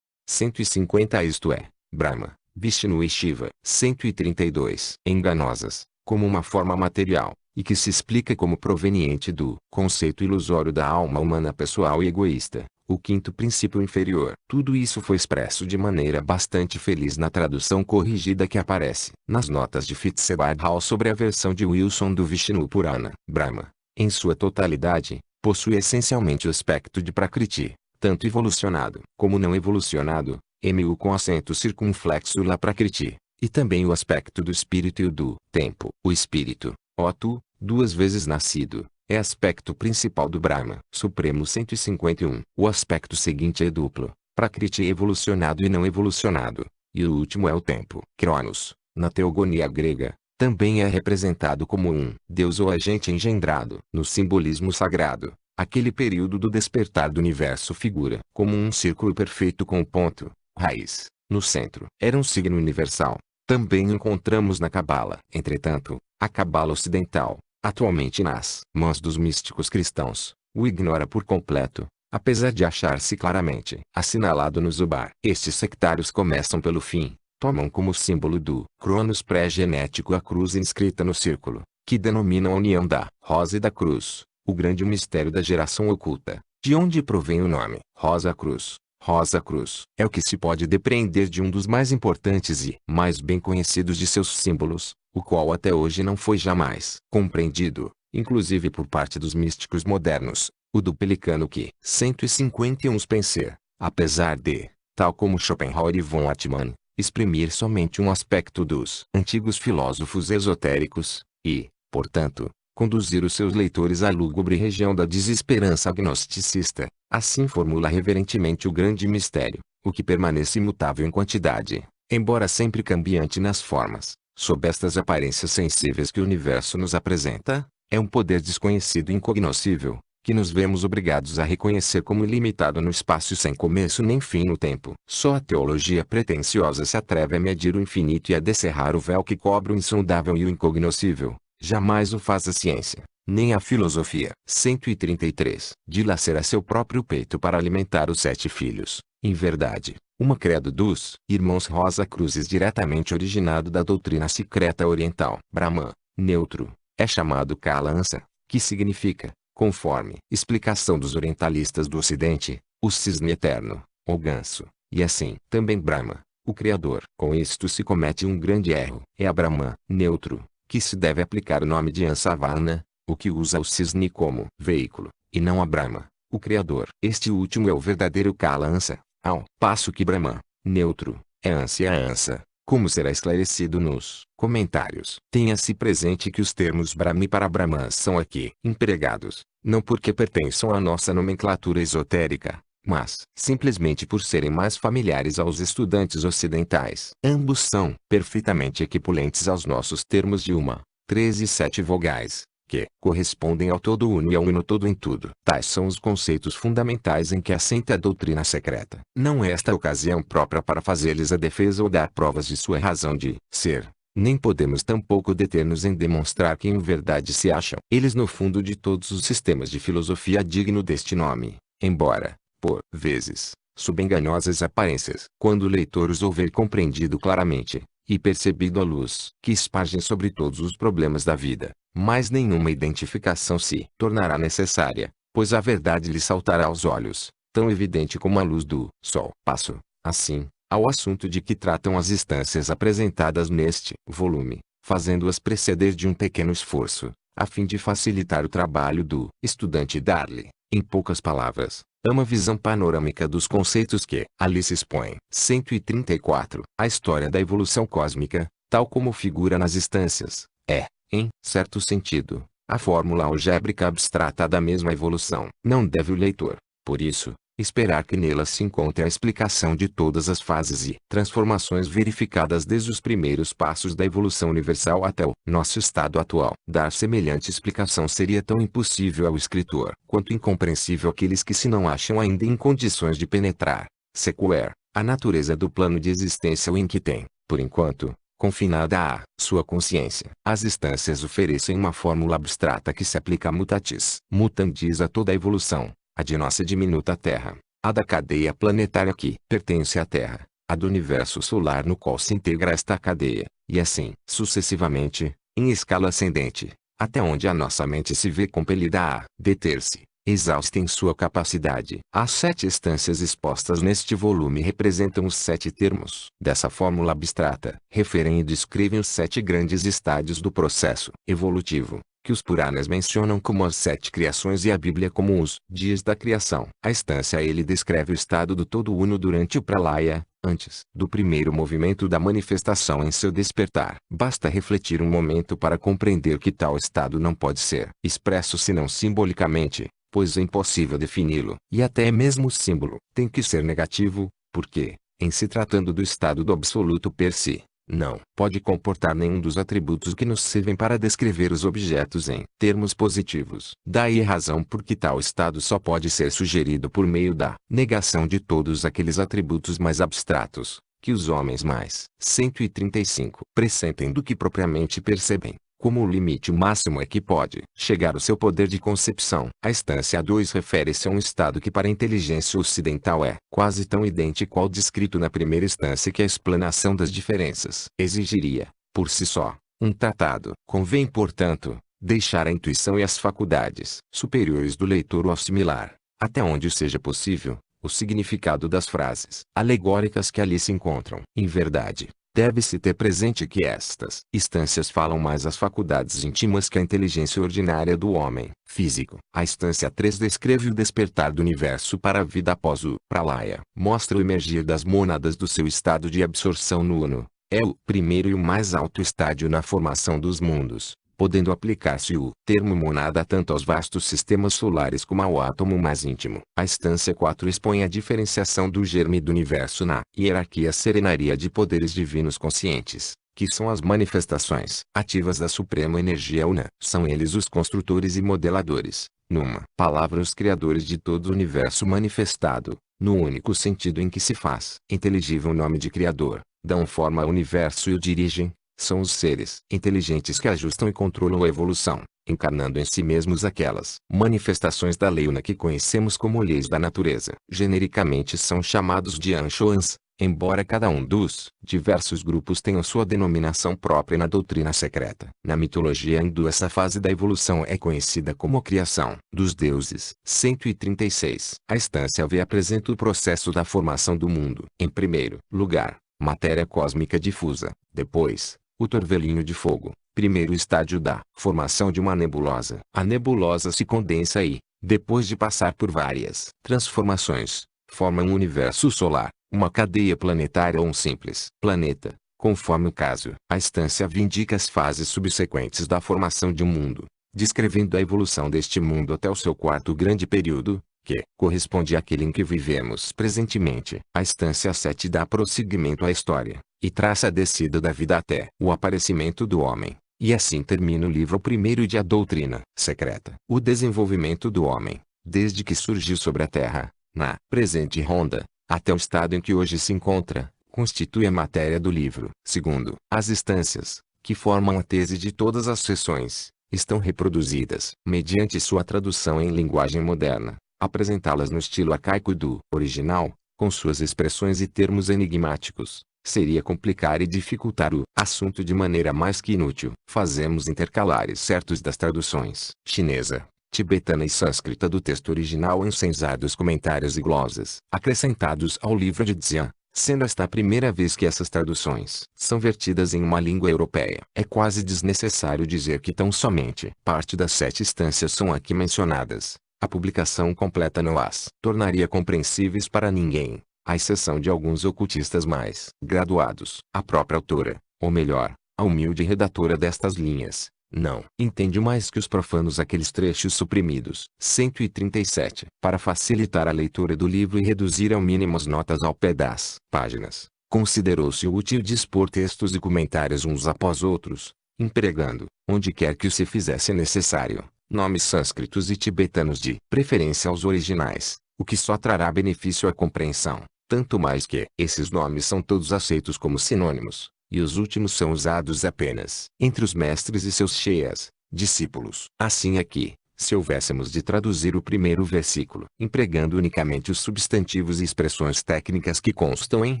150 Isto é, Brahma, Vishnu e Shiva. 132 Enganosas, como uma forma material, e que se explica como proveniente do conceito ilusório da alma humana pessoal e egoísta, o quinto princípio inferior. Tudo isso foi expresso de maneira bastante feliz na tradução corrigida que aparece nas notas de Fitzgerald Hall sobre a versão de Wilson do Vishnu Purana. Brahma, em sua totalidade, possui essencialmente o aspecto de Prakriti, tanto evolucionado como não evolucionado, mu com acento circunflexo lá Prakriti, e também o aspecto do espírito e o do tempo. O espírito, ó tu, duas vezes nascido, é aspecto principal do Brahma Supremo 151. O aspecto seguinte é duplo, Prakriti evolucionado e não evolucionado, e o último é o tempo. Cronos, na teogonia grega, também é representado como um deus ou agente engendrado. No simbolismo sagrado, aquele período do despertar do universo figura como um círculo perfeito com o ponto, raiz, no centro. Era um signo universal. Também encontramos na Cabala. Entretanto, a Cabala ocidental, atualmente nas mãos dos místicos cristãos, o ignora por completo, apesar de achar-se claramente assinalado no Zubar. Estes sectários começam pelo fim, tomam como símbolo do Cronos pré-genético a cruz inscrita no círculo, que denomina a união da rosa e da cruz, o grande mistério da geração oculta, de onde provém o nome Rosa Cruz. Rosa Cruz é o que se pode depreender de um dos mais importantes e mais bem conhecidos de seus símbolos, o qual até hoje não foi jamais compreendido, inclusive por parte dos místicos modernos, o do pelicano que 151 Spencer, apesar de, tal como Schopenhauer e von Hartmann, exprimir somente um aspecto dos antigos filósofos esotéricos, e, portanto, conduzir os seus leitores à lúgubre região da desesperança agnosticista, assim formula reverentemente o grande mistério, o que permanece imutável em quantidade, embora sempre cambiante nas formas, sob estas aparências sensíveis que o universo nos apresenta, é um poder desconhecido e incognoscível, que nos vemos obrigados a reconhecer como ilimitado no espaço sem começo nem fim no tempo. Só a teologia pretensiosa se atreve a medir o infinito e a descerrar o véu que cobre o insondável e o incognoscível. Jamais o faz a ciência, nem a filosofia. 133. Dilacera seu próprio peito para alimentar os 7 filhos. Em verdade, uma credo dos irmãos Rosa Cruzes diretamente originado da doutrina secreta oriental. Brahman, neutro, é chamado Kala-Ansa, que significa, conforme explicação dos orientalistas do Ocidente, o cisne eterno, ou ganso, e assim também Brahma, o Criador. Com isto se comete um grande erro. É a Brahman, neutro, que se deve aplicar o nome de Ansavarna, o que usa o cisne como veículo, e não a Brahma, o Criador. Este último é o verdadeiro Kala-Ansa, ao passo que Brahman, neutro, é Ansa, como será esclarecido nos comentários. Tenha-se presente que os termos Brahmi para Brahman são aqui empregados, não porque pertençam à nossa nomenclatura esotérica, mas simplesmente por serem mais familiares aos estudantes ocidentais. Ambos são perfeitamente equivalentes aos nossos termos de uma, 13 e 7 vogais, que correspondem ao todo uno e ao uno todo em tudo. Tais são os conceitos fundamentais em que assenta a doutrina secreta. Não é esta ocasião própria para fazer-lhes a defesa ou dar provas de sua razão de ser. Nem podemos tampouco deter-nos em demonstrar que em verdade se acham eles no fundo de todos os sistemas de filosofia digno deste nome, embora, por vezes, sob enganosas aparências. Quando o leitor os houver compreendido claramente, e percebido a luz que espargem sobre todos os problemas da vida, mais nenhuma identificação se tornará necessária, pois a verdade lhe saltará aos olhos, tão evidente como a luz do sol. Passo, assim, ao assunto de que tratam as instâncias apresentadas neste volume, fazendo-as preceder de um pequeno esforço, a fim de facilitar o trabalho do estudante e dar-lhe, em poucas palavras, uma visão panorâmica dos conceitos que ali se expõem. 134. A história da evolução cósmica, tal como figura nas instâncias, é, em certo sentido, a fórmula algébrica abstrata da mesma evolução. Não deve o leitor, por isso, esperar que nela se encontre a explicação de todas as fases e transformações verificadas desde os primeiros passos da evolução universal até o nosso estado atual. Dar semelhante explicação seria tão impossível ao escritor, quanto incompreensível àqueles que se não acham ainda em condições de penetrar, sequer, a natureza do plano de existência em que tem, por enquanto, confinada à sua consciência. As instâncias oferecem uma fórmula abstrata que se aplica a mutatis mutandis a toda a evolução, a de nossa diminuta Terra, a da cadeia planetária que pertence à Terra, a do universo solar no qual se integra esta cadeia, e assim, sucessivamente, em escala ascendente, até onde a nossa mente se vê compelida a deter-se, exausta em sua capacidade. As 7 instâncias expostas neste volume representam os 7 termos dessa fórmula abstrata, referem e descrevem os 7 grandes estádios do processo evolutivo, que os Puranas mencionam como as 7 criações e a Bíblia como os dias da criação. A instância ele descreve o estado do todo uno durante o Pralaya, antes do primeiro movimento da manifestação em seu despertar. Basta refletir um momento para compreender que tal estado não pode ser expresso senão simbolicamente, pois é impossível defini-lo. E até mesmo o símbolo tem que ser negativo, porque, em se tratando do estado do absoluto per si, não pode comportar nenhum dos atributos que nos servem para descrever os objetos em termos positivos. Daí a razão por que tal estado só pode ser sugerido por meio da negação de todos aqueles atributos mais abstratos, que os homens mais 135 pressentem do que propriamente percebem. Como o limite máximo é que pode chegar o seu poder de concepção. A instância 2 refere-se a um estado que para a inteligência ocidental é quase tão idêntico ao descrito na primeira instância que a explanação das diferenças exigiria, por si só, um tratado. Convém, portanto, deixar a intuição e as faculdades superiores do leitor o assimilar, até onde seja possível, o significado das frases alegóricas que ali se encontram. Em verdade, deve-se ter presente que estas instâncias falam mais às faculdades íntimas que a inteligência ordinária do homem físico. A instância 3 descreve o despertar do universo para a vida após o Pralaya. Mostra o emergir das mônadas do seu estado de absorção no Uno. É o primeiro e o mais alto estádio na formação dos mundos, podendo aplicar-se o termo monada tanto aos vastos sistemas solares como ao átomo mais íntimo. A instância 4 expõe a diferenciação do germe do universo na hierarquia serenaria de poderes divinos conscientes, que são as manifestações ativas da suprema energia una. São eles os construtores e modeladores, numa palavra os criadores de todo o universo manifestado, no único sentido em que se faz inteligível o nome de Criador, dão forma ao universo e o dirigem. São os seres inteligentes que ajustam e controlam a evolução, encarnando em si mesmos aquelas manifestações da lei una que conhecemos como leis da natureza. Genericamente são chamados de Anshoans, embora cada um dos diversos grupos tenha sua denominação própria na doutrina secreta. Na mitologia hindu essa fase da evolução é conhecida como a criação dos deuses. 136. A instância V apresenta o processo da formação do mundo. Em primeiro lugar, matéria cósmica difusa. Depois, o torvelinho de fogo, primeiro estádio da formação de uma nebulosa. A nebulosa se condensa e, depois de passar por várias transformações, forma um universo solar, uma cadeia planetária ou um simples planeta, conforme o caso. A instância indica as fases subsequentes da formação de um mundo, descrevendo a evolução deste mundo até o seu quarto grande período, que corresponde àquele em que vivemos presentemente. A instância 7 dá prosseguimento à história, e traça a descida da vida até o aparecimento do homem, e assim termina o livro primeiro de A Doutrina Secreta. O desenvolvimento do homem, desde que surgiu sobre a Terra, na presente ronda, até o estado em que hoje se encontra, constitui a matéria do livro. Segundo, as instâncias, que formam a tese de todas as seções, estão reproduzidas, mediante sua tradução em linguagem moderna. Apresentá-las no estilo arcaico do original, com suas expressões e termos enigmáticos, seria complicar e dificultar o assunto de maneira mais que inútil. Fazemos intercalares certos das traduções chinesa, tibetana e sânscrita do texto original em sensados comentários e glosas, acrescentados ao livro de Dzyan, sendo esta a primeira vez que essas traduções são vertidas em uma língua europeia. É quase desnecessário dizer que tão somente parte das 7 instâncias são aqui mencionadas. A publicação completa não as tornaria compreensíveis para ninguém, à exceção de alguns ocultistas mais graduados. A própria autora, ou melhor, a humilde redatora destas linhas, não entende mais que os profanos aqueles trechos suprimidos. 137. Para facilitar a leitura do livro e reduzir ao mínimo as notas ao pé das páginas, considerou-se útil dispor textos e comentários uns após outros, empregando, onde quer que o se fizesse necessário, nomes sânscritos e tibetanos de preferência aos originais, o que só trará benefício à compreensão, tanto mais que esses nomes são todos aceitos como sinônimos, e os últimos são usados apenas entre os mestres e seus sheyas, discípulos. Assim aqui, se houvéssemos de traduzir o primeiro versículo, empregando unicamente os substantivos e expressões técnicas que constam em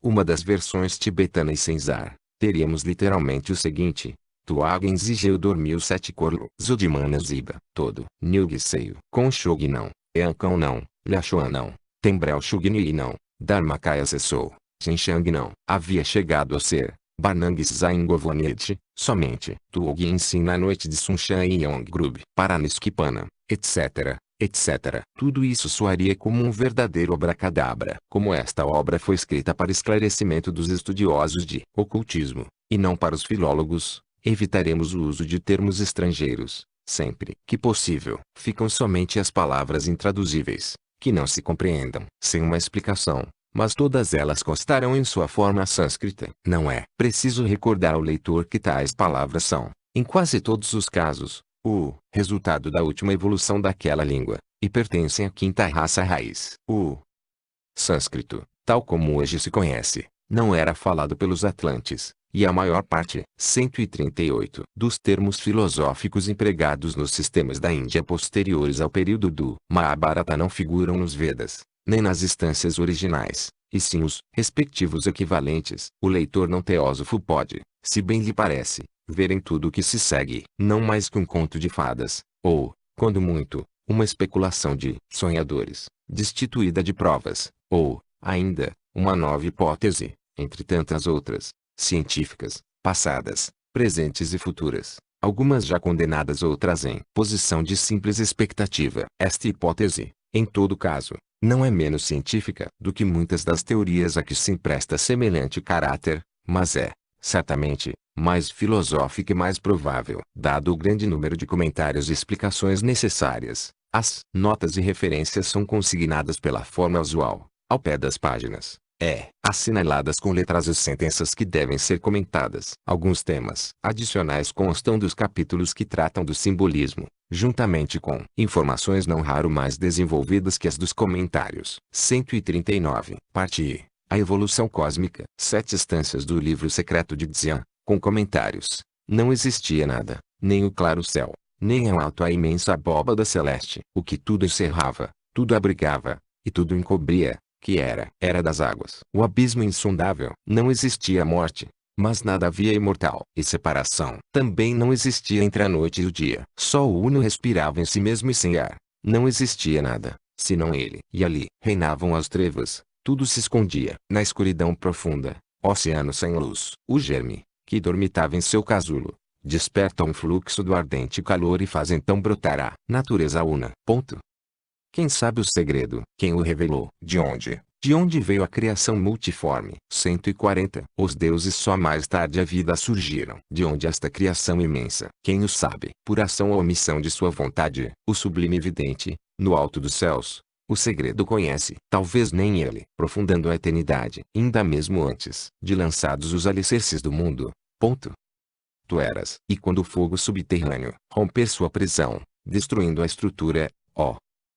uma das versões tibetana e senzar, teríamos literalmente o seguinte: Tuagen Zigeu dormiu 7 corlo, Zodimana Ziba, todo, Nilgiseio, Conshog não, Eancão não, Lhachoan não, Tembrel Shugni não, Dharmakaya cessou, Shenshang não, havia chegado a ser, Barnang Zaingovonete, somente. Tuogi ensina a noite de Sunshan e Yonggrup, Paraniskipana, etc. etc. Tudo isso soaria como um verdadeiro abracadabra. Como esta obra foi escrita para esclarecimento dos estudiosos de ocultismo, e não para os filólogos, evitaremos o uso de termos estrangeiros. Sempre que possível, ficam somente as palavras intraduzíveis, que não se compreendam, sem uma explicação, mas todas elas constarão em sua forma sânscrita. Não é preciso recordar ao leitor que tais palavras são, em quase todos os casos, o resultado da última evolução daquela língua, e pertencem à quinta raça raiz. O sânscrito, tal como hoje se conhece, não era falado pelos atlantes, e a maior parte, 138, dos termos filosóficos empregados nos sistemas da Índia posteriores ao período do Mahabharata não figuram nos Vedas, nem nas instâncias originais, e sim os respectivos equivalentes. O leitor não teósofo pode, se bem lhe parece, ver em tudo o que se segue, não mais que um conto de fadas, ou, quando muito, uma especulação de sonhadores, destituída de provas, ou, ainda, uma nova hipótese, entre tantas outras, científicas, passadas, presentes e futuras, algumas já condenadas, outras em posição de simples expectativa. Esta hipótese, em todo caso, não é menos científica do que muitas das teorias a que se empresta semelhante caráter, mas é, certamente, mais filosófica e mais provável. Dado o grande número de comentários e explicações necessárias, as notas e referências são consignadas pela forma usual, ao pé das páginas, assinaladas com letras as sentenças que devem ser comentadas. Alguns temas adicionais constam dos capítulos que tratam do simbolismo, juntamente com informações não raro mais desenvolvidas que as dos comentários. 139. Parte I. A evolução cósmica. 7 instâncias do livro secreto de Xian, com comentários. Não existia nada, nem o claro céu, nem em alto a imensa abóbada celeste. O que tudo encerrava, tudo abrigava, e tudo encobria, que era das águas. O abismo insondável. Não existia morte, mas nada havia imortal. E separação. Também não existia entre a noite e o dia. Só o Uno respirava em si mesmo e sem ar. Não existia nada, senão ele. E ali reinavam as trevas. Tudo se escondia. Na escuridão profunda, oceano sem luz. O germe, que dormitava em seu casulo, desperta um fluxo do ardente calor e faz então brotar a natureza una. Ponto. Quem sabe o segredo? Quem o revelou? De onde? De onde veio a criação multiforme? 140. Os deuses só mais tarde a vida surgiram. De onde esta criação imensa? Quem o sabe? Por ação ou omissão de sua vontade, o sublime vidente, no alto dos céus, o segredo conhece. Talvez nem ele. Profundando a eternidade, ainda mesmo antes de lançados os alicerces do mundo. Ponto. Tu eras. E quando o fogo subterrâneo romper sua prisão, destruindo a estrutura,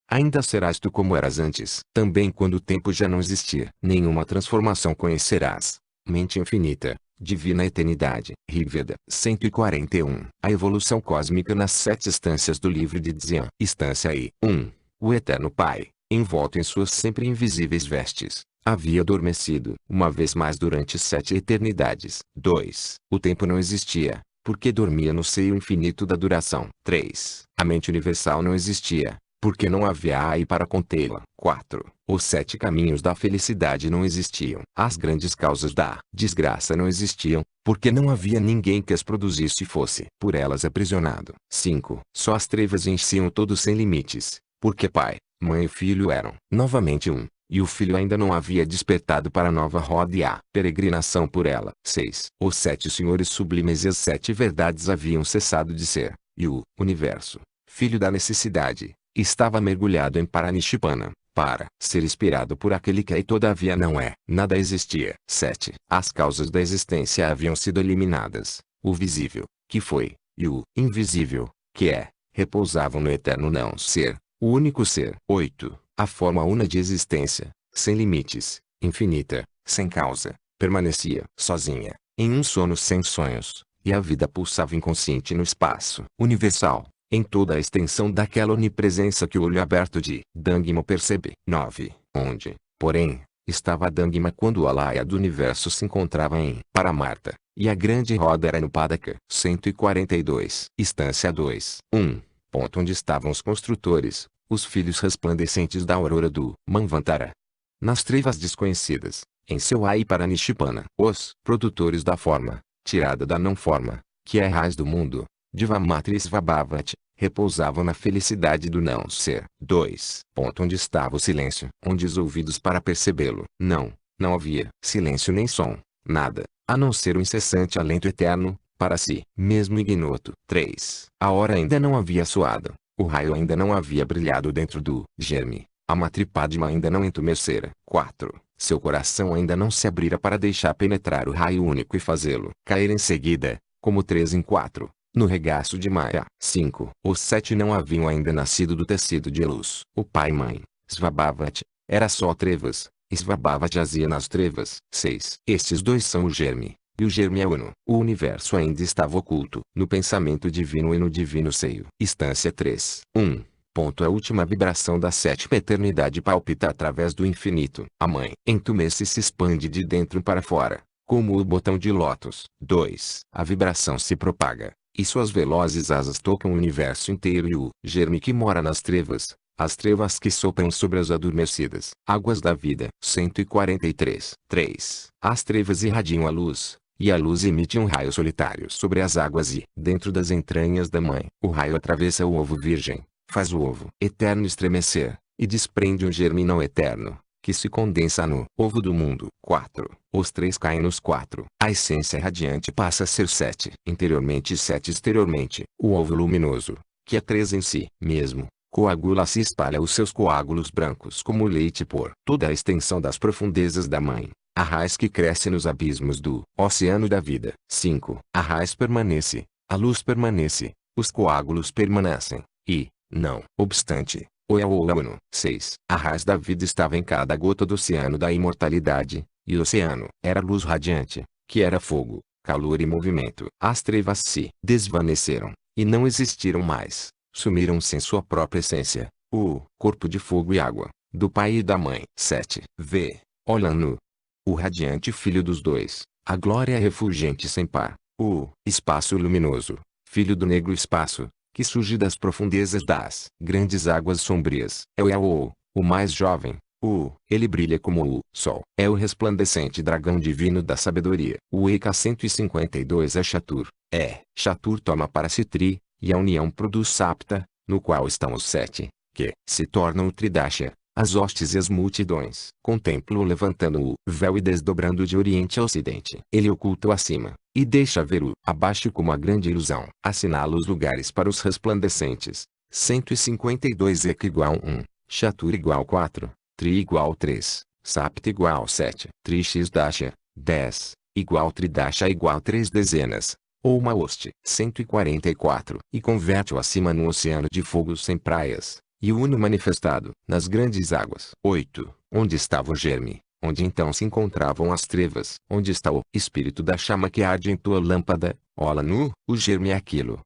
ainda serás tu como eras antes. Também quando o tempo já não existir, nenhuma transformação conhecerás. Mente infinita, divina eternidade. Rigveda 141. A evolução cósmica nas 7 instâncias do livro de Xian. Instância I. 1. O Eterno Pai, envolto em suas sempre invisíveis vestes, havia adormecido uma vez mais durante 7 eternidades. 2. O tempo não existia, porque dormia no seio infinito da duração. 3. A mente universal não existia, porque não havia aí para contê-la. 4. Os 7 caminhos da felicidade não existiam. As grandes causas da desgraça não existiam, porque não havia ninguém que as produzisse e fosse por elas aprisionado. 5. Só as trevas enchiam todos sem limites, porque pai, mãe e filho eram novamente um, e o filho ainda não havia despertado para a nova roda e a peregrinação por ela. 6. Os 7 senhores sublimes e as 7 verdades haviam cessado de ser, e o universo, filho da necessidade, estava mergulhado em Paranishipana, para ser inspirado por aquele que é e todavia não é. Nada existia. 7. As causas da existência haviam sido eliminadas. O visível, que foi, e o invisível, que é, repousavam no eterno não ser, o único ser. 8. A forma una de existência, sem limites, infinita, sem causa, permanecia sozinha, em um sono sem sonhos, e a vida pulsava inconsciente no espaço universal, em toda a extensão daquela onipresença que o olho aberto de Dangma percebe. 9. Onde, porém, estava Dangma quando o Alaya do universo se encontrava em Paramarta, e a grande roda era no Padaka. 142. Instância 2. 1. Ponto onde estavam os construtores, os filhos resplandecentes da aurora do Manvantara. Nas trevas desconhecidas, em seu Ai Paranishipana. Os produtores da forma, tirada da não forma, que é a raiz do mundo, Divamatri Svabhavat, repousavam na felicidade do não ser. 2. Onde estava o silêncio? Onde os ouvidos para percebê-lo? Não havia silêncio nem som, nada, a não ser o incessante alento eterno, para si mesmo ignoto. 3. A hora ainda não havia soado, o raio ainda não havia brilhado dentro do germe, a Matripadma ainda não entumecera. 4. Seu coração ainda não se abrira para deixar penetrar o raio único e fazê-lo cair em seguida, como 3 em 4, no regaço de Maya. 5. Os 7 não haviam ainda nascido do tecido de luz. O pai e mãe, Svabhavat, era só trevas, Svabhavat jazia nas trevas. 6. Estes dois são o germe, e o germe é uno. O universo ainda estava oculto, no pensamento divino e no divino seio. Instância 3. 1. A última vibração da sétima eternidade palpita através do infinito. A mãe entumece e se expande de dentro para fora, como o botão de lótus. 2. A vibração se propaga, e suas velozes asas tocam o universo inteiro e o germe que mora nas trevas, as trevas que sopram sobre as adormecidas águas da vida. 143. 3. As trevas irradiam a luz, e a luz emite um raio solitário sobre as águas e, dentro das entranhas da mãe, o raio atravessa o ovo virgem, faz o ovo eterno estremecer, e desprende um germe não eterno, que se condensa no ovo do mundo. 4. Os 3 caem nos 4. A essência radiante passa a ser 7 interiormente e 7 exteriormente. O ovo luminoso, que é 3 em si mesmo, coagula-se e espalha os seus coágulos brancos como leite por toda a extensão das profundezas da mãe, a raiz que cresce nos abismos do oceano da vida. 5. A raiz permanece, a luz permanece, os coágulos permanecem, e, não obstante, o uno. 6. A raiz da vida estava em cada gota do oceano da imortalidade, e o oceano era luz radiante, que era fogo, calor e movimento. As trevas se desvaneceram, e não existiram mais, sumiram sem sua própria essência, o corpo de fogo e água, do pai e da mãe. 7. V. Olhando o radiante filho dos dois, a glória refulgente sem par, o espaço luminoso, filho do negro espaço, que surge das profundezas das grandes águas sombrias. É o mais jovem, ele brilha como o sol. É o resplandecente dragão divino da sabedoria. O Eka 152 é Chatur. Chatur toma para si Tri, e a união produz Sapta, no qual estão os 7, que se tornam o Tridasha, as hostes e as multidões. Contemplo-o levantando o véu e desdobrando de oriente a ocidente. Ele oculta o acima, e deixa ver o abaixo como a grande ilusão. Assinala os lugares para os resplandecentes. 152 Eka igual 1, Chatur igual 4, Tri igual 3, Sapta igual 7, Tri X Dasha, 10, igual Tridasha igual 3 dezenas, ou uma hoste. 144. E converte-o acima num oceano de fogo sem praias, e o uno manifestado nas grandes águas. 8. Onde estava o germe? Onde então se encontravam as trevas? Onde está o espírito da chama que arde em tua lâmpada? Olha nu, o germe é aquilo.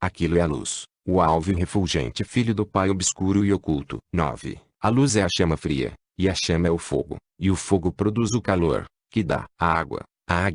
Aquilo é a luz, o alvo refulgente filho do pai obscuro e oculto. 9. A luz é a chama fria, e a chama é o fogo, e o fogo produz o calor, que dá a água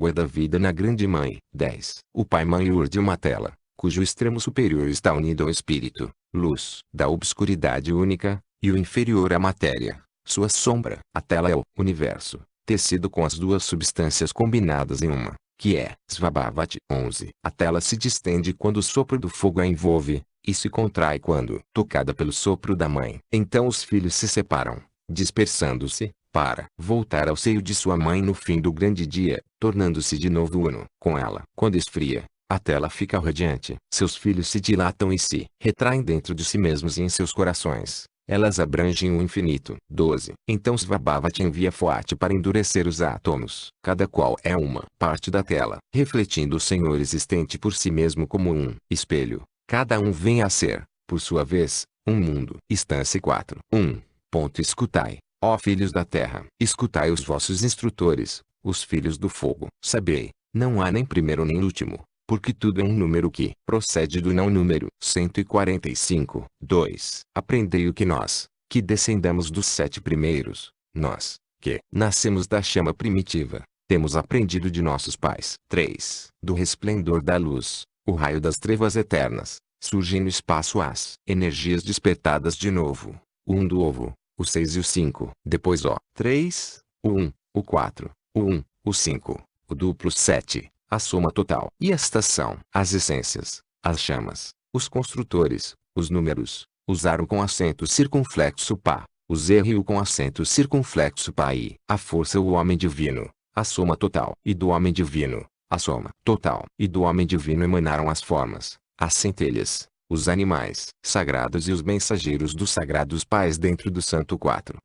é da vida na grande mãe. 10. O pai-mãe urde uma tela, cujo extremo superior está unido ao espírito, luz, da obscuridade única, e o inferior à matéria, sua sombra. A tela é o universo, tecido com as duas substâncias combinadas em uma, que é Svabhavat. 11. A tela se distende quando o sopro do fogo a envolve, e se contrai quando tocada pelo sopro da mãe. Então os filhos se separam, dispersando-se, para voltar ao seio de sua mãe no fim do grande dia, tornando-se de novo uno com ela. Quando esfria, a tela fica radiante. Seus filhos se dilatam e se retraem dentro de si mesmos e em seus corações. Elas abrangem o infinito. 12. Então Svabhavat envia Foate para endurecer os átomos. Cada qual é uma parte da tela, refletindo o Senhor existente por si mesmo como um espelho. Cada um vem a ser, por sua vez, um mundo. Instância 4. 1. Escutai, ó filhos da terra. Escutai os vossos instrutores, os filhos do fogo. Sabei, não há nem primeiro nem último, porque tudo é um número que procede do não número. 145. 2. Aprendei o que nós, que descendamos dos 7 primeiros, nós, que nascemos da chama primitiva, temos aprendido de nossos pais. 3. Do resplendor da luz, o raio das trevas eternas, surgem no espaço as energias despertadas de novo, o 1 do ovo, o 6 e o 5. Depois o 3, o 1, o 4, o 1, o 5, o duplo 7, a soma total. E estas são as essências, as chamas, os construtores, os números, os aro com acento circunflexo pá, o zerrio com acento circunflexo pá e a força o homem divino, a soma total. E do homem divino, a soma total. E do homem divino emanaram as formas, as centelhas, os animais sagrados e os mensageiros dos sagrados pais dentro do santo 4.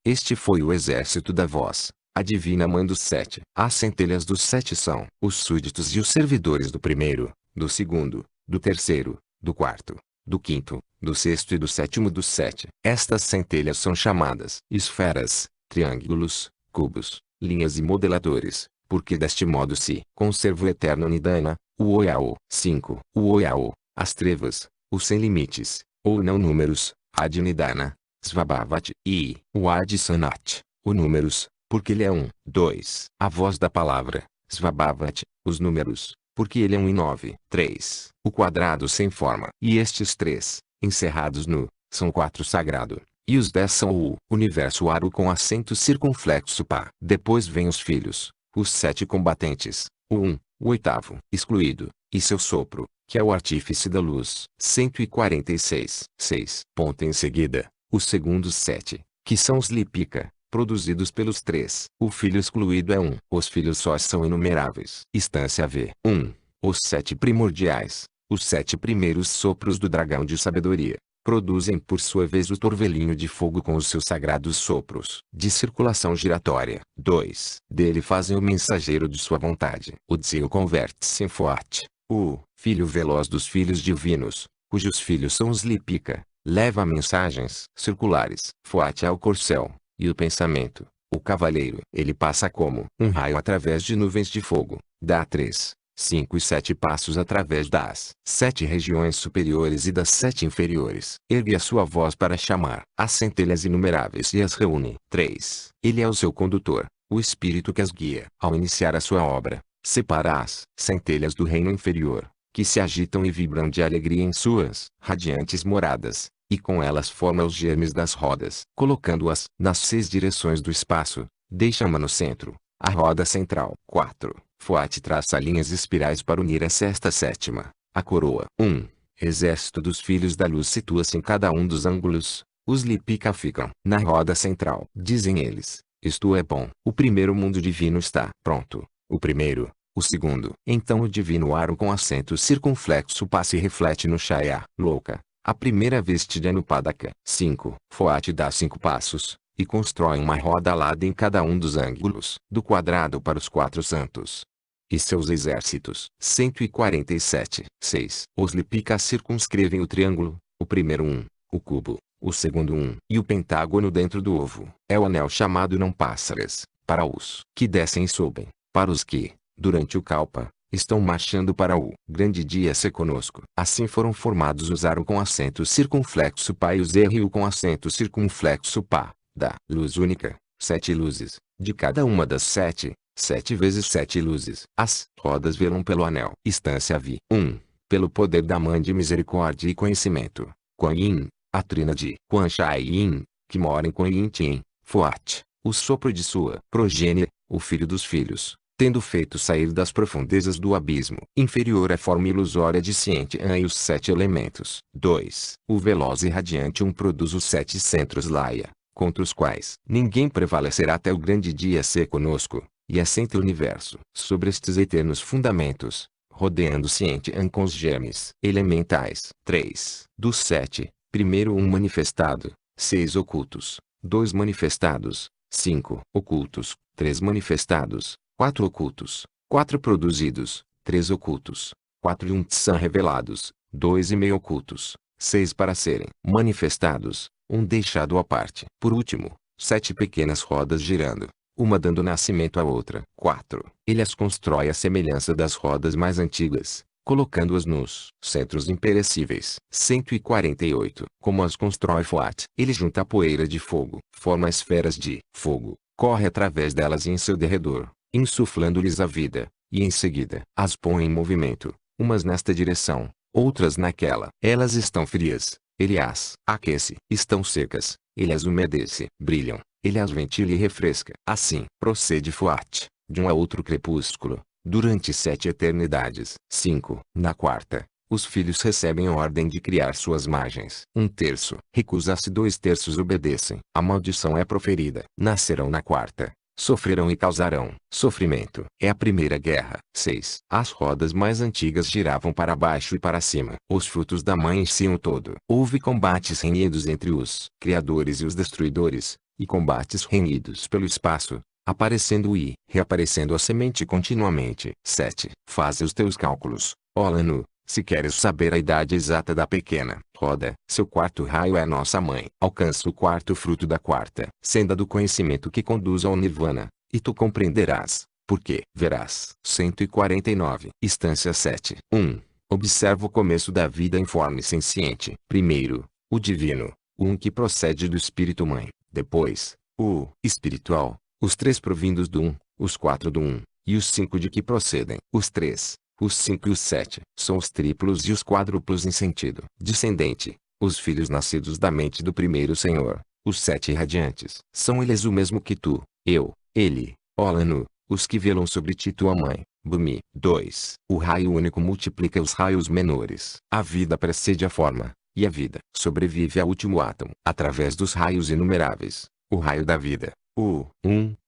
Este foi o exército da voz, a divina mãe dos 7. As centelhas dos 7 são os súditos e os servidores do primeiro, do segundo, do terceiro, do quarto, do quinto, do sexto e do sétimo dos 7. Estas centelhas são chamadas esferas, triângulos, cubos, linhas e modeladores, porque deste modo se conserva o eterno Nidana, o Oiao. 5. O Oiao, as trevas, os sem limites, ou não números, Adi Nidana, Svabhavat, e o Adi Sanat, o números, porque ele é 1. 2. A voz da palavra, Svabhavat, os números, porque ele é 1 e 9. 3. O quadrado sem forma. E estes 3, encerrados no, são 4 sagrado. E os 10 são o universo aro com acento circunflexo pá. Depois vem os filhos, os 7 combatentes, o 1, o oitavo, excluído, e seu sopro, que é o artífice da luz. 146. 6. Ponto em seguida, os segundos 7, que são os Lipika, produzidos pelos 3. O filho excluído é 1. Os filhos sós são inumeráveis. Instância V. 1. Os 7 primordiais, os 7 primeiros sopros do dragão de sabedoria, produzem por sua vez o torvelinho de fogo com os seus sagrados sopros de circulação giratória. 2. Dele fazem o mensageiro de sua vontade. O Dzeu converte-se em Foat, o filho veloz dos filhos divinos, cujos filhos são os Lipika, leva mensagens circulares. Foat é o corcel, e o pensamento, o cavaleiro. Ele passa como um raio através de nuvens de fogo, dá 3, 5 e 7 passos através das 7 regiões superiores e das 7 inferiores. Ergue a sua voz para chamar as centelhas inumeráveis e as reúne. 3. Ele é o seu condutor, o espírito que as guia. Ao iniciar a sua obra, separa as centelhas do reino inferior, que se agitam e vibram de alegria em suas radiantes moradas, e com elas forma os germes das rodas. Colocando-as nas 6 direções do espaço, deixa uma no centro, a roda central. 4. Foat traça linhas espirais para unir a sexta sétima, a coroa. 1. Exército dos filhos da luz situa-se em cada um dos ângulos, os Lipika ficam na roda central. Dizem eles, isto é bom. O primeiro mundo divino está pronto, o primeiro, o segundo. Então o divino aro com acento circunflexo passa e reflete no Shaya, louca, a primeira vestida no Padaka. 5. Foat dá 5 passos, e constrói uma roda alada em cada um dos ângulos do quadrado para os 4 santos e seus exércitos. 147. 6. Os Lipika circunscrevem o triângulo, o primeiro 1, o cubo, o segundo 1 e o pentágono dentro do ovo. É o anel chamado não pássaras, para os que descem e sobem, para os que, durante o Kalpa, estão marchando para o grande dia ser conosco. Assim foram formados os aro com acento circunflexo pá e os errio com acento circunflexo pá, da luz única, 7 luzes, de cada uma das 7, 7 vezes 7 luzes. As rodas velam pelo anel. Instância Vi. 1. Pelo poder da mãe de misericórdia e conhecimento, Kuan Yin, a tríade, Quan Shai Yin, que mora em Kuan Yin Tin, Foat, o sopro de sua progênie, o filho dos filhos, tendo feito sair das profundezas do abismo inferior a forma ilusória de Ciente An e os 7 elementos. 2. O veloz e radiante produz os 7 centros Laya, contra os quais ninguém prevalecerá até o grande dia ser conosco, e assenta o universo sobre estes eternos fundamentos, rodeando Ciente An com os germes elementais. 3. Dos 7, primeiro 1 manifestado, 6 ocultos, 2 manifestados, 5 ocultos, 3 manifestados, 4 ocultos, 4 produzidos, 3 ocultos, 4 e 1 Tsan revelados, 2 e meio ocultos, 6 para serem manifestados, 1 deixado à parte. Por último, 7 pequenas rodas girando, uma dando nascimento à outra. 4. Ele as constrói à semelhança das rodas mais antigas, colocando-as nos centros imperecíveis. 148. Como as constrói Foat? Ele junta a poeira de fogo, forma esferas de fogo, corre através delas e em seu derredor, insuflando-lhes a vida, e em seguida as põe em movimento, umas nesta direção, outras naquela. Elas estão frias, ele as aquece. Estão secas, ele as umedece. Brilham, ele as ventila e refresca. Assim procede Foat, de um a outro crepúsculo, durante 7 eternidades. 5. Na quarta, os filhos recebem a ordem de criar suas margens. 1/3 recusa-se, 2/3 obedecem. A maldição é proferida. Nascerão na quarta. Sofrerão e causarão sofrimento. É a primeira guerra. 6. As rodas mais antigas giravam para baixo e para cima. Os frutos da mãe enchiam todo. Houve combates renhidos entre os criadores e os destruidores, e combates renhidos pelo espaço, aparecendo e reaparecendo a semente continuamente. 7. Faze os teus cálculos, ó Lanu, se queres saber a idade exata da pequena roda. Seu quarto raio é nossa mãe. Alcança o quarto fruto da quarta senda do conhecimento que conduz ao nirvana, e tu compreenderás, porque verás. 149. Instância 7. 1. Observa o começo da vida em forma senciente. Primeiro, o divino, o um que procede do espírito mãe. Depois, o espiritual, os 3 provindos do um, os 4 do um, e os 5 de que procedem. Os 3, os 5 e os 7 são os triplos e os quádruplos em sentido descendente. Os filhos nascidos da mente do primeiro Senhor, os 7 radiantes, são eles o mesmo que tu, eu, ele, ó Lanu, os que velam sobre ti tua mãe, Bumi. 2. O raio único multiplica os raios menores. A vida precede a forma, e a vida sobrevive ao último átomo. Através dos raios inumeráveis, o raio da vida, o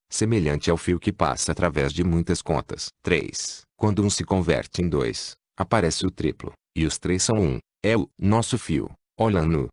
semelhante ao fio que passa através de muitas contas. 3. Quando um se converte em 2, aparece o triplo, e os 3 são um. É o nosso fio, ó Lanu.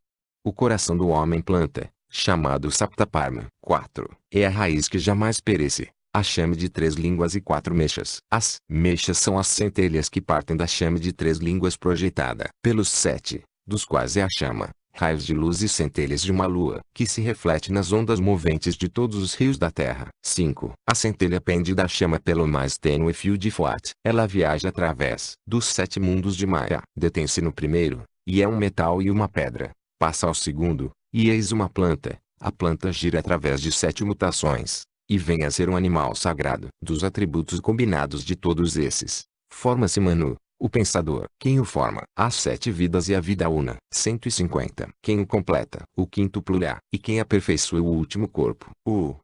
O coração do homem planta, chamado Saptaparma. 4. É a raiz que jamais perece, a chame de 3 línguas e 4 mechas. As mechas são as centelhas que partem da chame de 3 línguas projetada pelos 7, dos quais é a chama, raios de luz e centelhas de uma lua, que se reflete nas ondas moventes de todos os rios da terra. 5. A centelha pende da chama pelo mais tênue fio de Fuat. Ela viaja através dos 7 mundos de Maya. Detém-se no primeiro, e é um metal e uma pedra. Passa ao segundo, e eis uma planta. A planta gira através de 7 mutações, e vem a ser um animal sagrado. Dos atributos combinados de todos esses, forma-se Manu, o pensador. Quem o forma? As 7 vidas e a vida una. 150. Quem o completa? O quíntuplo-á. E quem aperfeiçoa o último corpo? O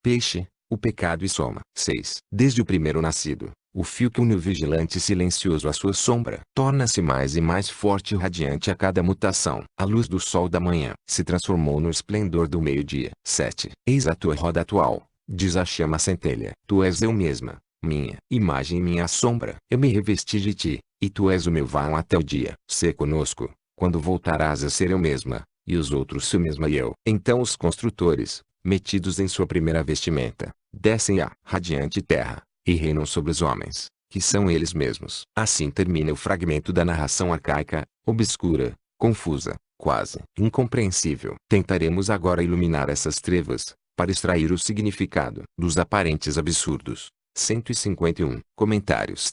peixe, o pecado e soma. 6. Desde o primeiro nascido, o fio que une o vigilante silencioso à sua sombra, torna-se mais e mais forte e radiante a cada mutação. A luz do sol da manhã se transformou no esplendor do meio-dia. 7. Eis a tua roda atual, diz a chama centelha. Tu és eu mesma, minha imagem e minha sombra. Eu me revesti de ti, e tu és o meu vão até o dia. Sê conosco, quando voltarás a ser eu mesma, e os outros su mesma e eu. Então os construtores, metidos em sua primeira vestimenta, descem à radiante terra, e reinam sobre os homens, que são eles mesmos. Assim termina o fragmento da narração arcaica, obscura, confusa, quase incompreensível. Tentaremos agora iluminar essas trevas, para extrair o significado dos aparentes absurdos. 151. Comentários.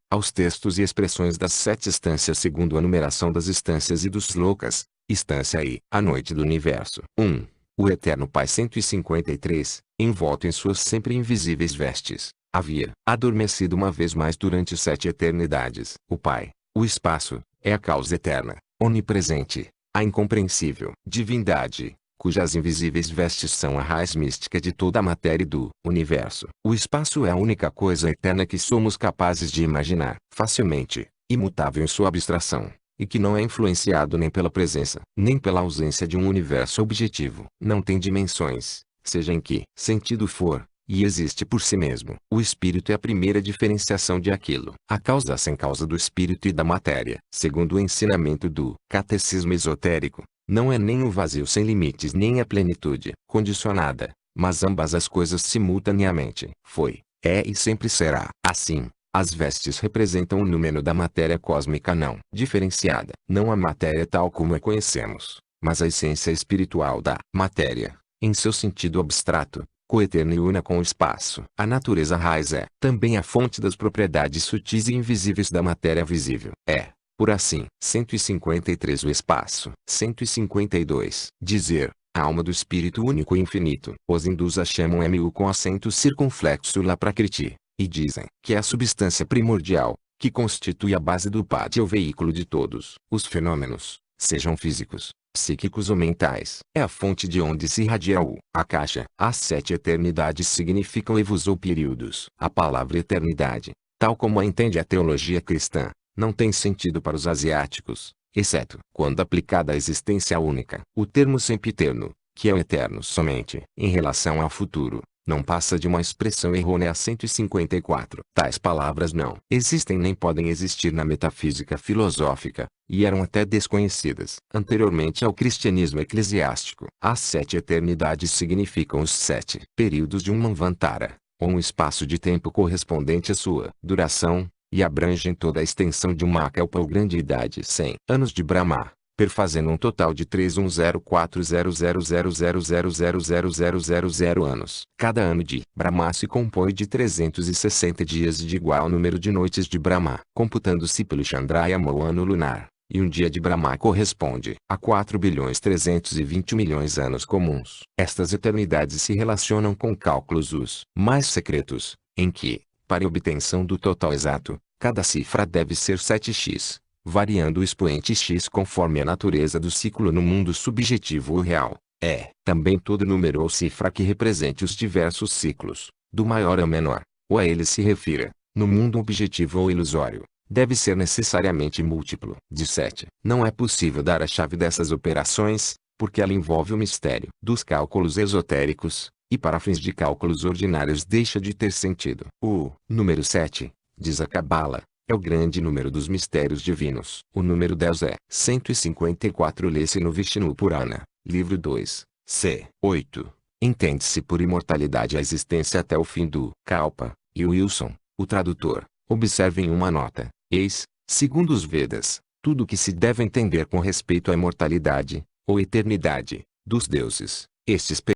Aos textos e expressões das 7 instâncias segundo a numeração das instâncias e dos slokas. Instância I. A noite do universo. 1. O Eterno Pai. 153. Envolto em suas sempre invisíveis vestes, havia adormecido uma vez mais durante 7 eternidades. O Pai, o espaço, é a causa eterna, onipresente, a incompreensível divindade, cujas invisíveis vestes são a raiz mística de toda a matéria do universo. O espaço é a única coisa eterna que somos capazes de imaginar, facilmente, imutável em sua abstração, e que não é influenciado nem pela presença, nem pela ausência de um universo objetivo. Não tem dimensões, seja em que sentido for, e existe por si mesmo. O espírito é a primeira diferenciação de aquilo. A causa sem causa do espírito e da matéria, segundo o ensinamento do catecismo esotérico, não é nem o vazio sem limites nem a plenitude condicionada, mas ambas as coisas simultaneamente. Foi, é e sempre será. Assim, as vestes representam o número da matéria cósmica não diferenciada. Não a matéria tal como a conhecemos, mas a essência espiritual da matéria, em seu sentido abstrato, coeterna e una com o espaço. A natureza raiz é também a fonte das propriedades sutis e invisíveis da matéria visível. É, por assim. 153. O espaço. 152. Dizer, a alma do espírito único e infinito. Os hindus a chamam mu com acento circunflexo lá prakriti, e dizem que é a substância primordial, que constitui a base do pati, o veículo de todos os fenômenos, sejam físicos, psíquicos ou mentais. É a fonte de onde se irradia o akasha. As 7 eternidades significam evos ou períodos. A palavra eternidade, tal como a entende a teologia cristã, não tem sentido para os asiáticos, exceto quando aplicada à existência única. O termo sempiterno, que é o eterno somente em relação ao futuro, não passa de uma expressão errônea. 154. Tais palavras não existem nem podem existir na metafísica filosófica, e eram até desconhecidas anteriormente ao cristianismo eclesiástico. As 7 eternidades significam os 7 períodos de um manvantara, ou um espaço de tempo correspondente à sua duração, e abrangem toda a extensão de uma kalpa ou grande idade. 100 anos de Brahma, perfazendo um total de 31040000000000 anos. Cada ano de Brahma se compõe de 360 dias e de igual número de noites de Brahma, computando-se pelo Chandrayama o ano lunar, e um dia de Brahma corresponde a 4.320.000.000 anos comuns. Estas eternidades se relacionam com cálculos os mais secretos, em que, para a obtenção do total exato, cada cifra deve ser 7x, variando o expoente x conforme a natureza do ciclo no mundo subjetivo ou real. É também todo número ou cifra que represente os diversos ciclos, do maior ao menor, ou a ele se refira, no mundo objetivo ou ilusório, deve ser necessariamente múltiplo de 7. Não é possível dar a chave dessas operações, porque ela envolve o mistério dos cálculos esotéricos, e para fins de cálculos ordinários deixa de ter sentido. O número 7, diz a Cabala, é o grande número dos mistérios divinos. O número 10 é 154. Lê-se no Vishnu Purana, livro 2, c. 8. Entende-se por imortalidade a existência até o fim do Kalpa, e Wilson, o tradutor, observe em uma nota, eis, segundo os Vedas, tudo o que se deve entender com respeito à imortalidade, ou eternidade, dos deuses. Estes